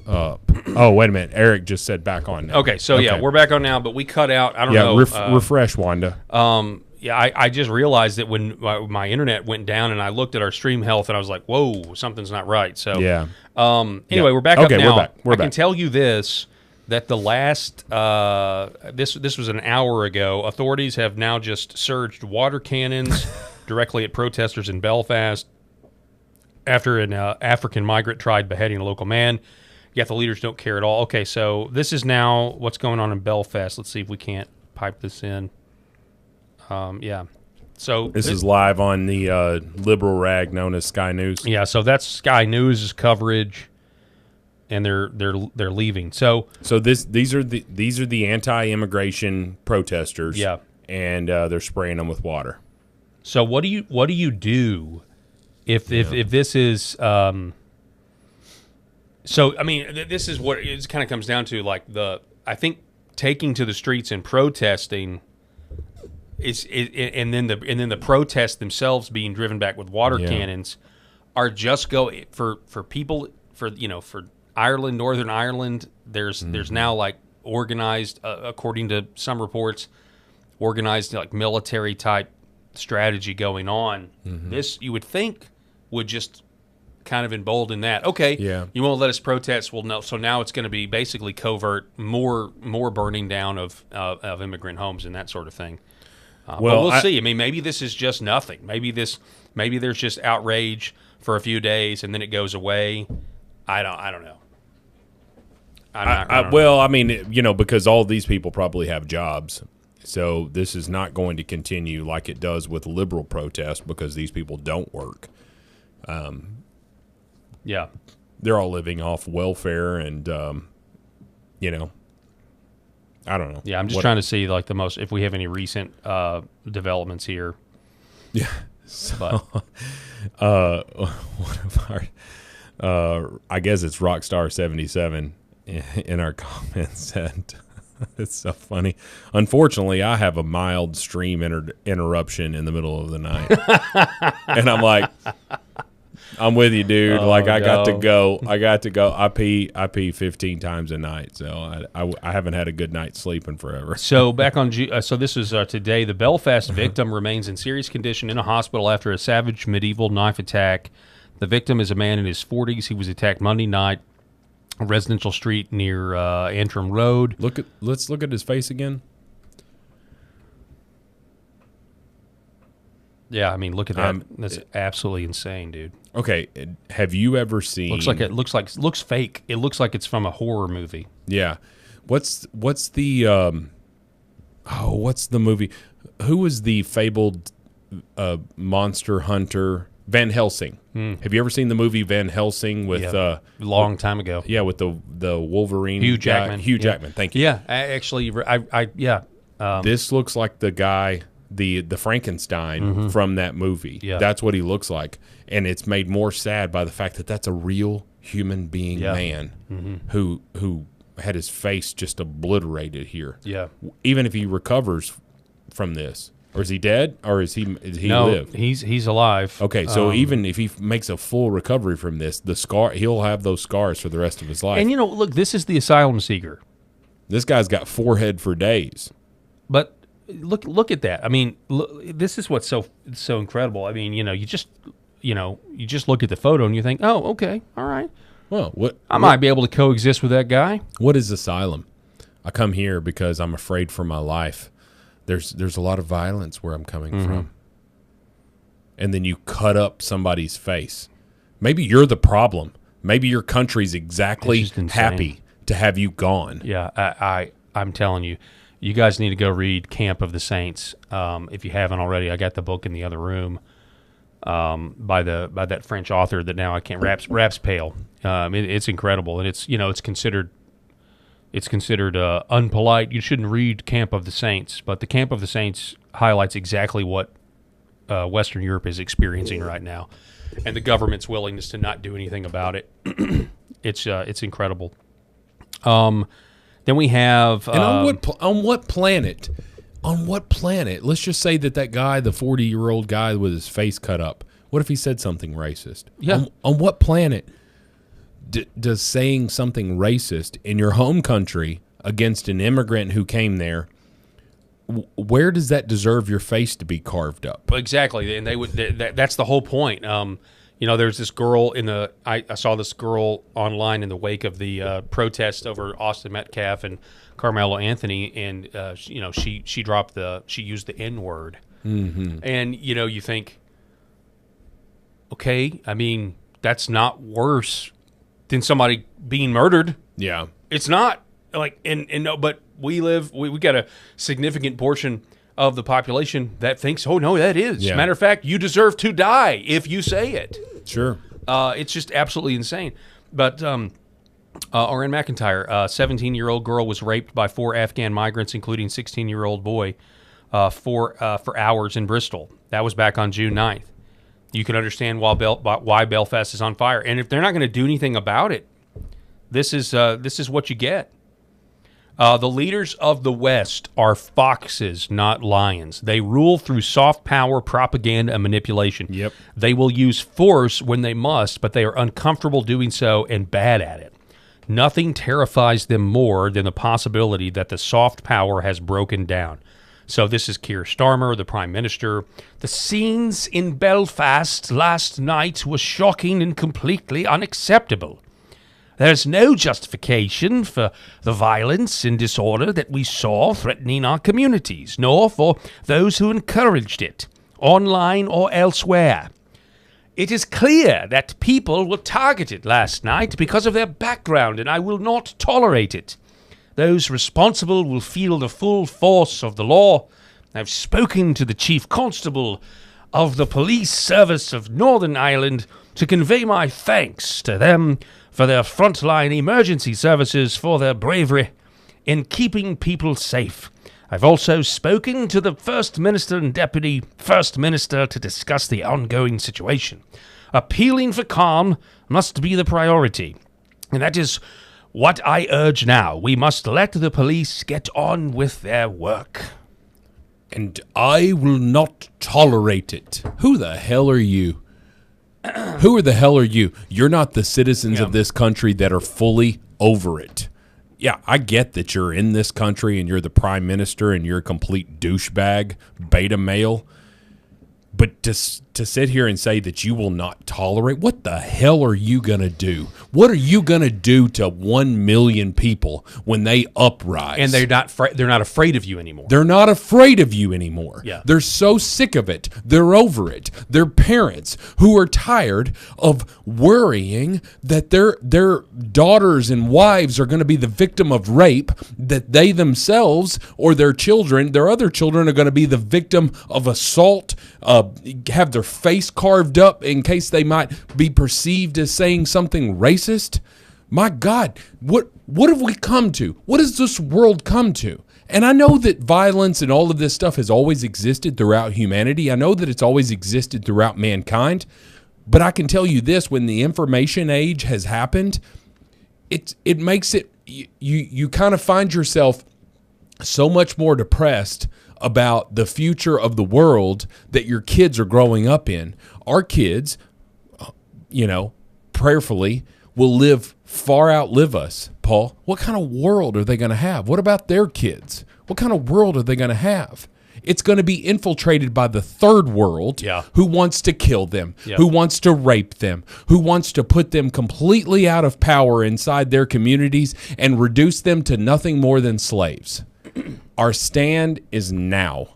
Speaker 2: up. Oh, wait a minute. Eric just said back on now.
Speaker 1: Okay. So, yeah, we're back on now, but we cut out. I don't know.
Speaker 2: Refresh, Wanda.
Speaker 1: I just realized that when my internet went down and I looked at our stream health and I was like, whoa, something's not right. So,
Speaker 2: yeah.
Speaker 1: Anyway, we're back up now.
Speaker 2: We're back.
Speaker 1: I can tell you this. That the last this was an hour ago. Authorities have now just surged water cannons directly at protesters in Belfast after an African migrant tried beheading a local man. Yet the leaders don't care at all. Okay, so this is now what's going on in Belfast. Let's see if we can't pipe this in. Yeah. So
Speaker 2: this is live on the liberal rag known as Sky News.
Speaker 1: Yeah. So that's Sky News' coverage. And they're leaving. So
Speaker 2: these are the anti-immigration protesters.
Speaker 1: Yeah,
Speaker 2: and they're spraying them with water.
Speaker 1: So what do you do if this is so I mean this is what it kind of comes down to, like I think taking to the streets and protesting and then the protests themselves being driven back with water cannons are just for people for Ireland, Northern Ireland, there's now like organized, according to some reports, organized like military type strategy going on. This, you would think, would just kind of embolden that. Okay, you won't let us protest. Well, no. So now it's going to be basically covert, more burning down of immigrant homes and that sort of thing. Well, but we'll see. I mean, maybe this is just nothing. Maybe there's just outrage for a few days and then it goes away. I don't know.
Speaker 2: Well, I mean, because all these people probably have jobs. So this is not going to continue like it does with liberal protest because these people don't work.
Speaker 1: Yeah.
Speaker 2: They're all living off welfare and, I don't know.
Speaker 1: Yeah, I'm just trying to see like if we have any recent developments here.
Speaker 2: Yeah. So, one of our, I guess it's Rockstar77 in our comments said, it's so funny. Unfortunately, I have a mild stream interruption in the middle of the night. And I'm like, I'm with you, dude. I got to go. I pee 15 times a night. So I haven't had a good night's sleep in forever.
Speaker 1: So back on, so this is today. The Belfast victim remains in serious condition in a hospital after a savage medieval knife attack. The victim is a man in his 40s. He was attacked Monday night, a residential street near Antrim Road.
Speaker 2: Let's look at his face again.
Speaker 1: Yeah, I mean, look at that. That's absolutely insane, dude.
Speaker 2: Okay, have you ever seen?
Speaker 1: Looks fake. It looks like it's from a horror movie.
Speaker 2: Yeah, what's the what's the movie? Who was the fabled monster hunter? Van Helsing. Have you ever seen the movie Van Helsing with
Speaker 1: long time ago?
Speaker 2: Yeah, with the Wolverine
Speaker 1: Hugh Jackman.
Speaker 2: Hugh Jackman. Thank you.
Speaker 1: Yeah, actually,
Speaker 2: this looks like the guy, the Frankenstein from that movie.
Speaker 1: Yeah,
Speaker 2: that's what he looks like, and it's made more sad by the fact that that's a real human being man who had his face just obliterated here.
Speaker 1: Yeah,
Speaker 2: even if he recovers from this. Or is he dead? Or is he
Speaker 1: no,
Speaker 2: live?
Speaker 1: He's alive.
Speaker 2: Okay, so even if he makes a full recovery from this, he'll have those scars for the rest of his life.
Speaker 1: And look, this is the asylum seeker.
Speaker 2: This guy's got forehead for days.
Speaker 1: But look at that. I mean, this is what's so incredible. I mean, you just look at the photo and you think, oh, okay, all right.
Speaker 2: Well,
Speaker 1: I might be able to coexist with that guy.
Speaker 2: What is asylum? I come here because I'm afraid for my life. There's a lot of violence where I'm coming from. And then you cut up somebody's face. Maybe you're the problem. Maybe your country's exactly happy to have you gone.
Speaker 1: Yeah, I'm telling you, you guys need to go read Camp of the Saints. If you haven't already, I got the book in the other room by that French author that now I can't, Raps Pale. It's incredible, and it's considered unpolite. You shouldn't read Camp of the Saints, but the Camp of the Saints highlights exactly what Western Europe is experiencing right now, and the government's willingness to not do anything about it. It's incredible. Then we have
Speaker 2: and on what planet? On what planet? Let's just say that guy, the 40-year-old guy with his face cut up. What if he said something racist?
Speaker 1: Yeah.
Speaker 2: On what planet does saying something racist in your home country against an immigrant who came there, where does that deserve your face to be carved up?
Speaker 1: Exactly, and that's the whole point. There's this girl I saw this girl online in the wake of the protest over Austin Metcalf and Karmelo Anthony, and she used the N-word, and you think, okay, I mean, that's not worse than somebody being murdered.
Speaker 2: Yeah,
Speaker 1: it's not like but we got a significant portion of the population that thinks, oh no, that is.
Speaker 2: Yeah.
Speaker 1: Matter of fact, you deserve to die if you say it.
Speaker 2: Sure.
Speaker 1: It's just absolutely insane. But Orrin McIntyre, a 17-year-old girl was raped by 4 Afghan migrants, including 16-year-old boy, for hours in Bristol. That was back on June 9th. You can understand why Belfast is on fire. And if they're not going to do anything about it, this is what you get. The leaders of the West are foxes, not lions. They rule through soft power, propaganda, and manipulation.
Speaker 2: Yep.
Speaker 1: They will use force when they must, but they are uncomfortable doing so and bad at it. Nothing terrifies them more than the possibility that the soft power has broken down. So this is Keir Starmer, the Prime Minister. The scenes in Belfast last night were shocking and completely unacceptable. There's no justification for the violence and disorder that we saw threatening our communities, nor for those who encouraged it, online or elsewhere. It is clear that people were targeted last night because of their background, and I will not tolerate it. Those responsible will feel the full force of the law. I've spoken to the Chief Constable of the Police Service of Northern Ireland to convey my thanks to them for their frontline emergency services for their bravery in keeping people safe. I've also spoken to the First Minister and Deputy First Minister to discuss the ongoing situation. Appealing for calm must be the priority, and that is what I urge now. We must let the police get on with their work.
Speaker 2: And I will not tolerate it. Who the hell are you? Who the hell are you? You're not the citizens of this country that are fully over it. Yeah, I get that you're in this country and you're the prime minister and you're a complete douchebag, beta male. But to sit here and say that you will not tolerate, what the hell are you going to do? What are you going to do to 1 million people when they uprise?
Speaker 1: And they're not afraid of you anymore.
Speaker 2: They're not afraid of you anymore.
Speaker 1: Yeah.
Speaker 2: They're so sick of it. They're over it. They're parents who are tired of worrying that their daughters and wives are going to be the victim of rape, that they themselves or their children, their other children, are going to be the victim of assault, have their face carved up in case they might be perceived as saying something racist. My God, what have we come to? What has this world come to? And I know that violence and all of this stuff has always existed throughout humanity. I know that it's always existed throughout mankind. But I can tell you this, when the information age has happened, it makes it, you kind of find yourself so much more depressed about the future of the world that your kids are growing up in. Our kids, prayerfully, will far outlive us, Paul. What kind of world are they going to have? What about their kids? What kind of world are they going to have? It's going to be infiltrated by the third world who wants to kill them, who wants to rape them, who wants to put them completely out of power inside their communities and reduce them to nothing more than slaves. Our stand is now,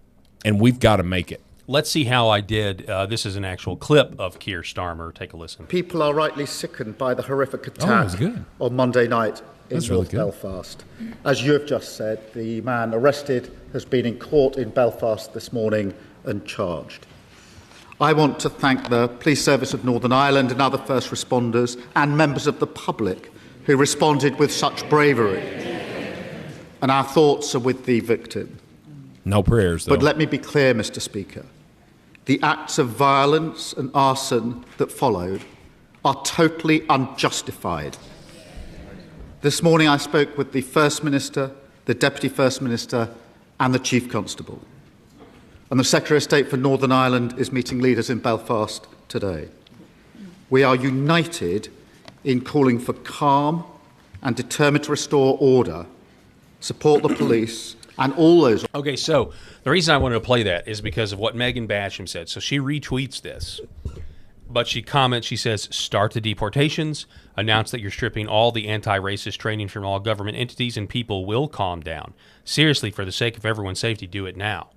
Speaker 2: and we've got to make it.
Speaker 1: Let's see how I did. This is an actual clip of Keir Starmer. Take a listen.
Speaker 20: People are rightly sickened by the horrific attack on Monday night in North Belfast. As you have just said, the man arrested has been in court in Belfast this morning and charged. I want to thank the Police Service of Northern Ireland and other first responders and members of the public who responded with such bravery. And our thoughts are with the victim.
Speaker 2: No prayers, though.
Speaker 20: But let me be clear, Mr. Speaker. The acts of violence and arson that followed are totally unjustified. This morning I spoke with the First Minister, the Deputy First Minister and the Chief Constable. And the Secretary of State for Northern Ireland is meeting leaders in Belfast today. We are united in calling for calm and determined to restore order, support the police, and all those.
Speaker 1: Okay, so the reason I wanted to play that is because of what Megan Basham said. So she retweets this, but she comments, she says, start the deportations, announce that you're stripping all the anti-racist training from all government entities, and people will calm down. Seriously, for the sake of everyone's safety, do it now.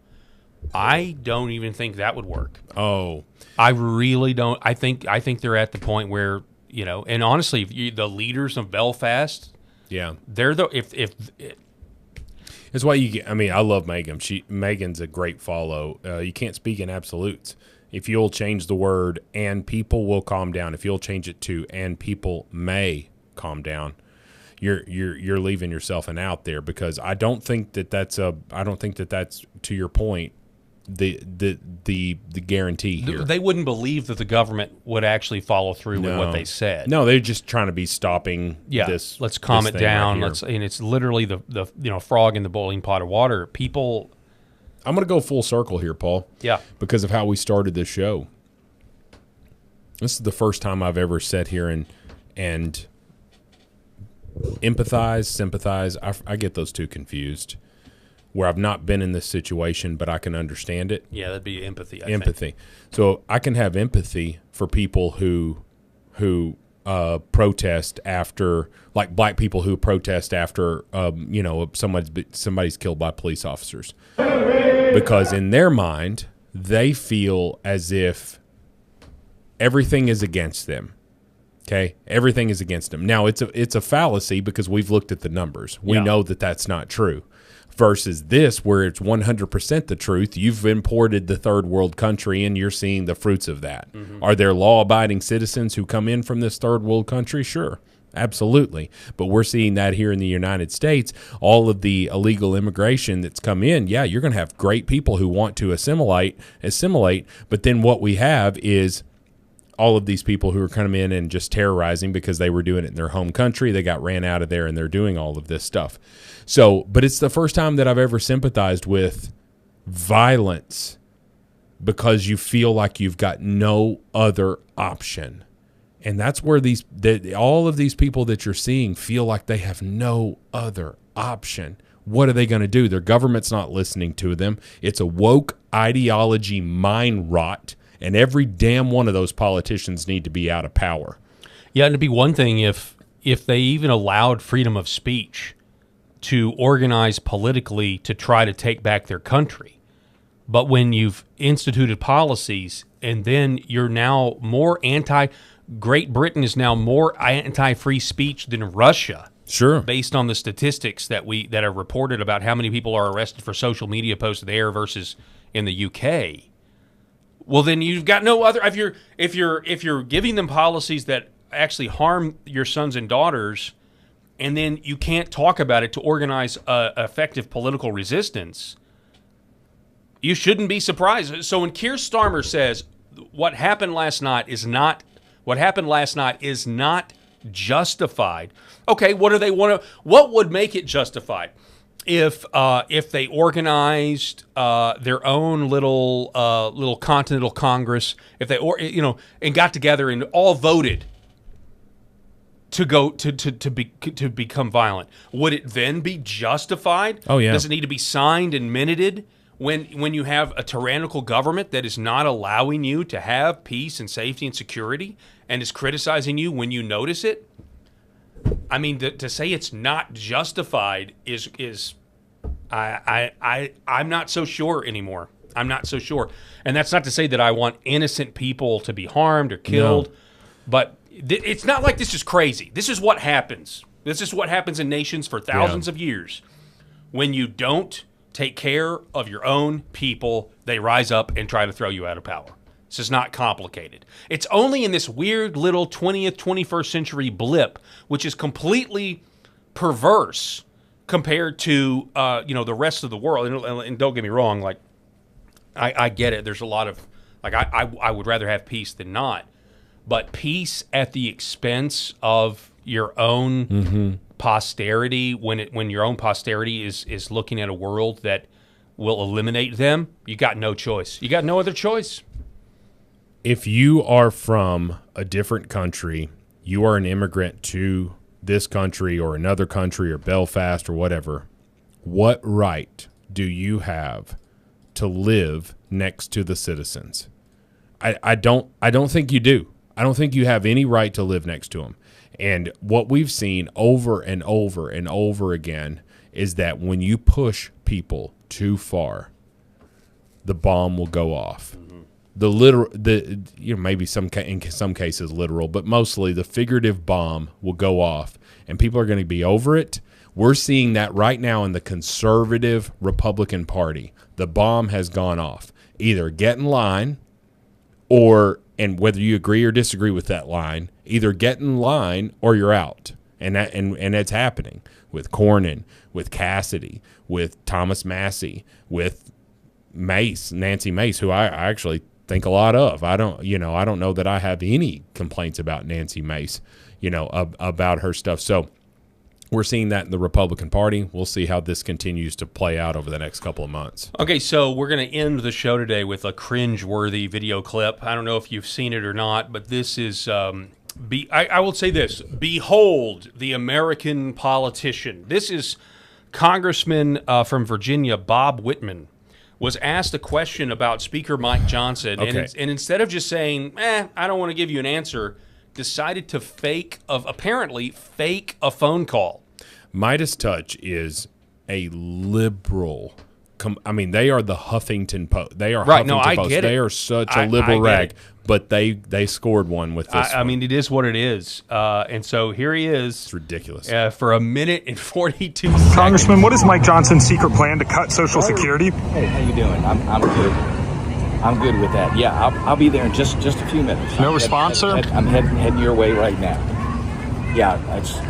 Speaker 1: I don't even think that would work.
Speaker 2: Oh.
Speaker 1: I really don't. I think they're at the point where, and honestly, if the leaders of Belfast, they're the, if
Speaker 2: That's why you get. I mean, I love Megan. Megan's a great follow. You can't speak in absolutes. If you'll change the word "and people will calm down," if you'll change it to "and people may calm down," you're leaving yourself an out there, because I don't think that that's to your point the guarantee here.
Speaker 1: They wouldn't believe that the government would actually follow through with what they said.
Speaker 2: No, they're just trying to be stopping this.
Speaker 1: Let's calm
Speaker 2: this
Speaker 1: it
Speaker 2: thing
Speaker 1: down.
Speaker 2: right here.
Speaker 1: And it's literally the frog in the boiling pot of water. People.
Speaker 2: I'm going to go full circle here, Paul.
Speaker 1: Yeah.
Speaker 2: Because of how we started this show. This is the first time I've ever sat here and empathize, sympathize. I get those two confused. Where I've not been in this situation, but I can understand it.
Speaker 1: Yeah, that'd be empathy. I
Speaker 2: Empathy.
Speaker 1: think.
Speaker 2: So I can have empathy for people who protest after, like black people who protest after, somebody's killed by police officers, because in their mind they feel as if everything is against them. Okay, everything is against them. Now it's a fallacy because we've looked at the numbers. We know that that's not true. Versus this, where it's 100% the truth. You've imported the third world country, and you're seeing the fruits of that. Mm-hmm. Are there law-abiding citizens who come in from this third world country? Sure, absolutely. But we're seeing that here in the United States. All of the illegal immigration that's come in, yeah, you're going to have great people who want to assimilate. But then what we have is all of these people who are coming in and just terrorizing because they were doing it in their home country. They got ran out of there, and they're doing all of this stuff. So, but it's the first time that I've ever sympathized with violence because you feel like you've got no other option. And that's where all of these people that you're seeing feel like they have no other option. What are they going to do? Their government's not listening to them. It's a woke ideology mind rot, and every damn one of those politicians need to be out of power.
Speaker 1: Yeah, and it'd be one thing if they even allowed freedom of speech to organize politically to try to take back their country. But when you've instituted policies and then you're now more Great Britain is now more anti-free speech than Russia.
Speaker 2: Sure.
Speaker 1: Based on the statistics that are reported about how many people are arrested for social media posts there versus in the UK. Well, then you've got no other. If you're giving them policies that actually harm your sons and daughters, and then you can't talk about it to organize effective political resistance, you shouldn't be surprised. So when Keir Starmer says what happened last night is not justified, okay, what would make it justified? If they organized their own little continental congress, if they and got together and all voted to go to become violent, would it then be justified?
Speaker 2: Oh yeah.
Speaker 1: Does it need to be signed and minuted when you have a tyrannical government that is not allowing you to have peace and safety and security and is criticizing you when you notice it? I mean, to say it's not justified is I'm not so sure anymore. I'm not so sure, and that's not to say that I want innocent people to be harmed or killed, but it's not like this is crazy. This is what happens. This is what happens in nations for thousands of years. When you don't take care of your own people, they rise up and try to throw you out of power. This is not complicated. It's only in this weird little 20th, 21st century blip, which is completely perverse compared to the rest of the world. And don't get me wrong, like I get it. There's a lot of I would rather have peace than not, but peace at the expense of your own posterity, when your own posterity is looking at a world that will eliminate them, you got no choice. You got no other choice.
Speaker 2: If you are from a different country, you are an immigrant to this country or another country or Belfast or whatever, what right do you have to live next to the citizens? I don't think you do. I don't think you have any right to live next to them. And what we've seen over and over and over again is that when you push people too far, the bomb will go off. Maybe in some cases literal, but mostly the figurative bomb will go off, and people are going to be over it. We're seeing that right now in the conservative Republican Party. The bomb has gone off. Either get in line, and whether you agree or disagree with that line, either get in line or you're out. And that's happening with Cornyn, with Cassidy, with Thomas Massey, with Nancy Mace, who I actually think a lot of. I don't know that I have any complaints about Nancy Mace, about her stuff. So we're seeing that in the Republican Party. We'll see how this continues to play out over the next couple of months.
Speaker 1: Okay, so we're going to end the show today with a cringe-worthy video clip. I don't know if you've seen it or not, but this is I will say this. Behold the American politician. This is Congressman from Virginia, Bob Whitman, was asked a question about Speaker Mike Johnson.
Speaker 2: Okay.
Speaker 1: And instead of just saying, I don't want to give you an answer, decided to apparently fake a phone call.
Speaker 2: Midas Touch is a liberal. They are the Huffington Post. They are
Speaker 1: right.
Speaker 2: Huffington
Speaker 1: No, I
Speaker 2: Post.
Speaker 1: get it.
Speaker 2: They are such a liberal rag, but they scored one with this.
Speaker 1: I mean, it is what it is. And so here he is.
Speaker 2: It's ridiculous.
Speaker 1: For a minute and 42 seconds.
Speaker 15: Congressman, what is Mike Johnson's secret plan to cut Social Security?
Speaker 21: Hey, how you doing? I'm good. I'm good with that. Yeah, I'll be there in just a few minutes.
Speaker 15: No response, sir?
Speaker 21: I'm heading your way right now. Yeah,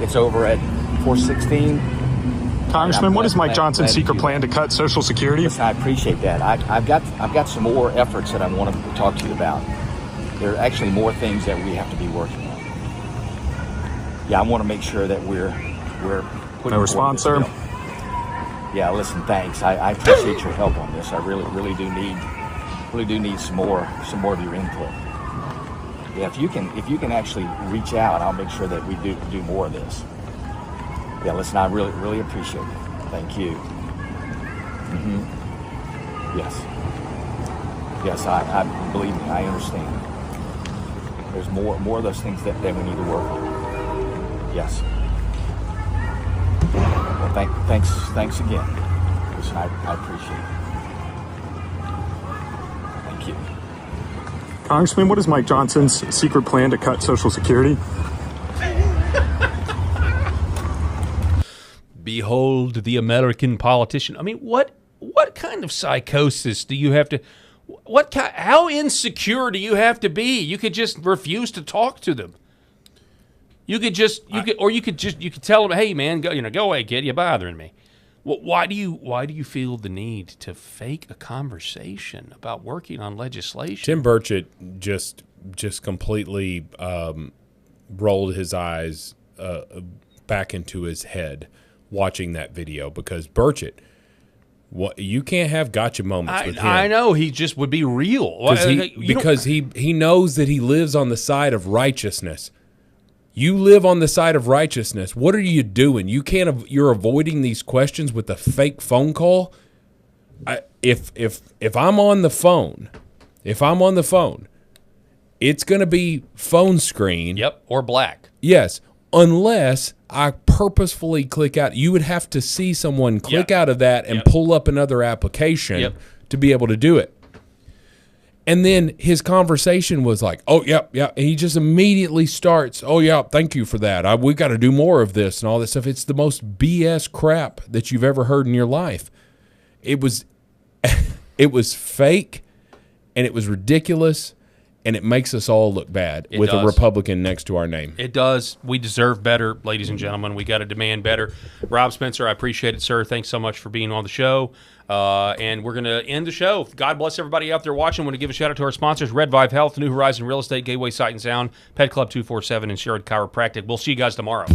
Speaker 21: it's over at 416.
Speaker 15: Congressman, what is Mike Johnson's secret plan to cut Social Security?
Speaker 21: Listen, I appreciate that. I've got some more efforts that I want to talk to you about. There are actually more things that we have to be working on. Yeah, I want to make sure that we're putting
Speaker 15: no response, sir.
Speaker 21: Bill. Yeah, listen, thanks. I appreciate your help on this. I really do need some more of your input. Yeah, if you can actually reach out, I'll make sure that we do more of this. Yeah, listen, I really appreciate it. Thank you. Yes, I believe me, I understand. There's more of those things that we need to work on. Yes. Well, thanks again. Listen, I appreciate it. Thank you.
Speaker 15: Congressman, what is Mike Johnson's secret plan to cut Social Security?
Speaker 1: Behold the American politician. I mean, what kind of psychosis do you have to? How insecure do you have to be? You could just refuse to talk to them. You could tell them, "Hey, man, go away, kid. You're bothering me." Well, why do you feel the need to fake a conversation about working on legislation?
Speaker 2: Tim Burchett just completely rolled his eyes back into his head watching that video, because Burchett, you can't have gotcha moments with him.
Speaker 1: I know, he just would be real
Speaker 2: because he knows that he lives on the side of righteousness. You live on the side of righteousness. What are you doing? You're avoiding these questions with a fake phone call. If I'm on the phone, it's going to be phone screen.
Speaker 1: Yep, or black.
Speaker 2: Yes, unless I purposefully click out. You would have to see someone click out of that and pull up another application to be able to do it. And then his conversation was like, oh, yeah. And he just immediately starts, oh, yeah, thank you for that. We got to do more of this and all this stuff. It's the most BS crap that you've ever heard in your life. It was fake, and it was ridiculous, and it makes us all look bad with a Republican next to our name.
Speaker 1: It does. We deserve better, ladies and gentlemen. We got to demand better. Rob Spencer, I appreciate it, sir. Thanks so much for being on the show. And we're going to end the show. God bless everybody out there watching. I want to give a shout out to our sponsors, Red Vive Health, New Horizon Real Estate, Gateway Sight and Sound, Pet Club 247, and Sherrod Chiropractic. We'll see you guys tomorrow.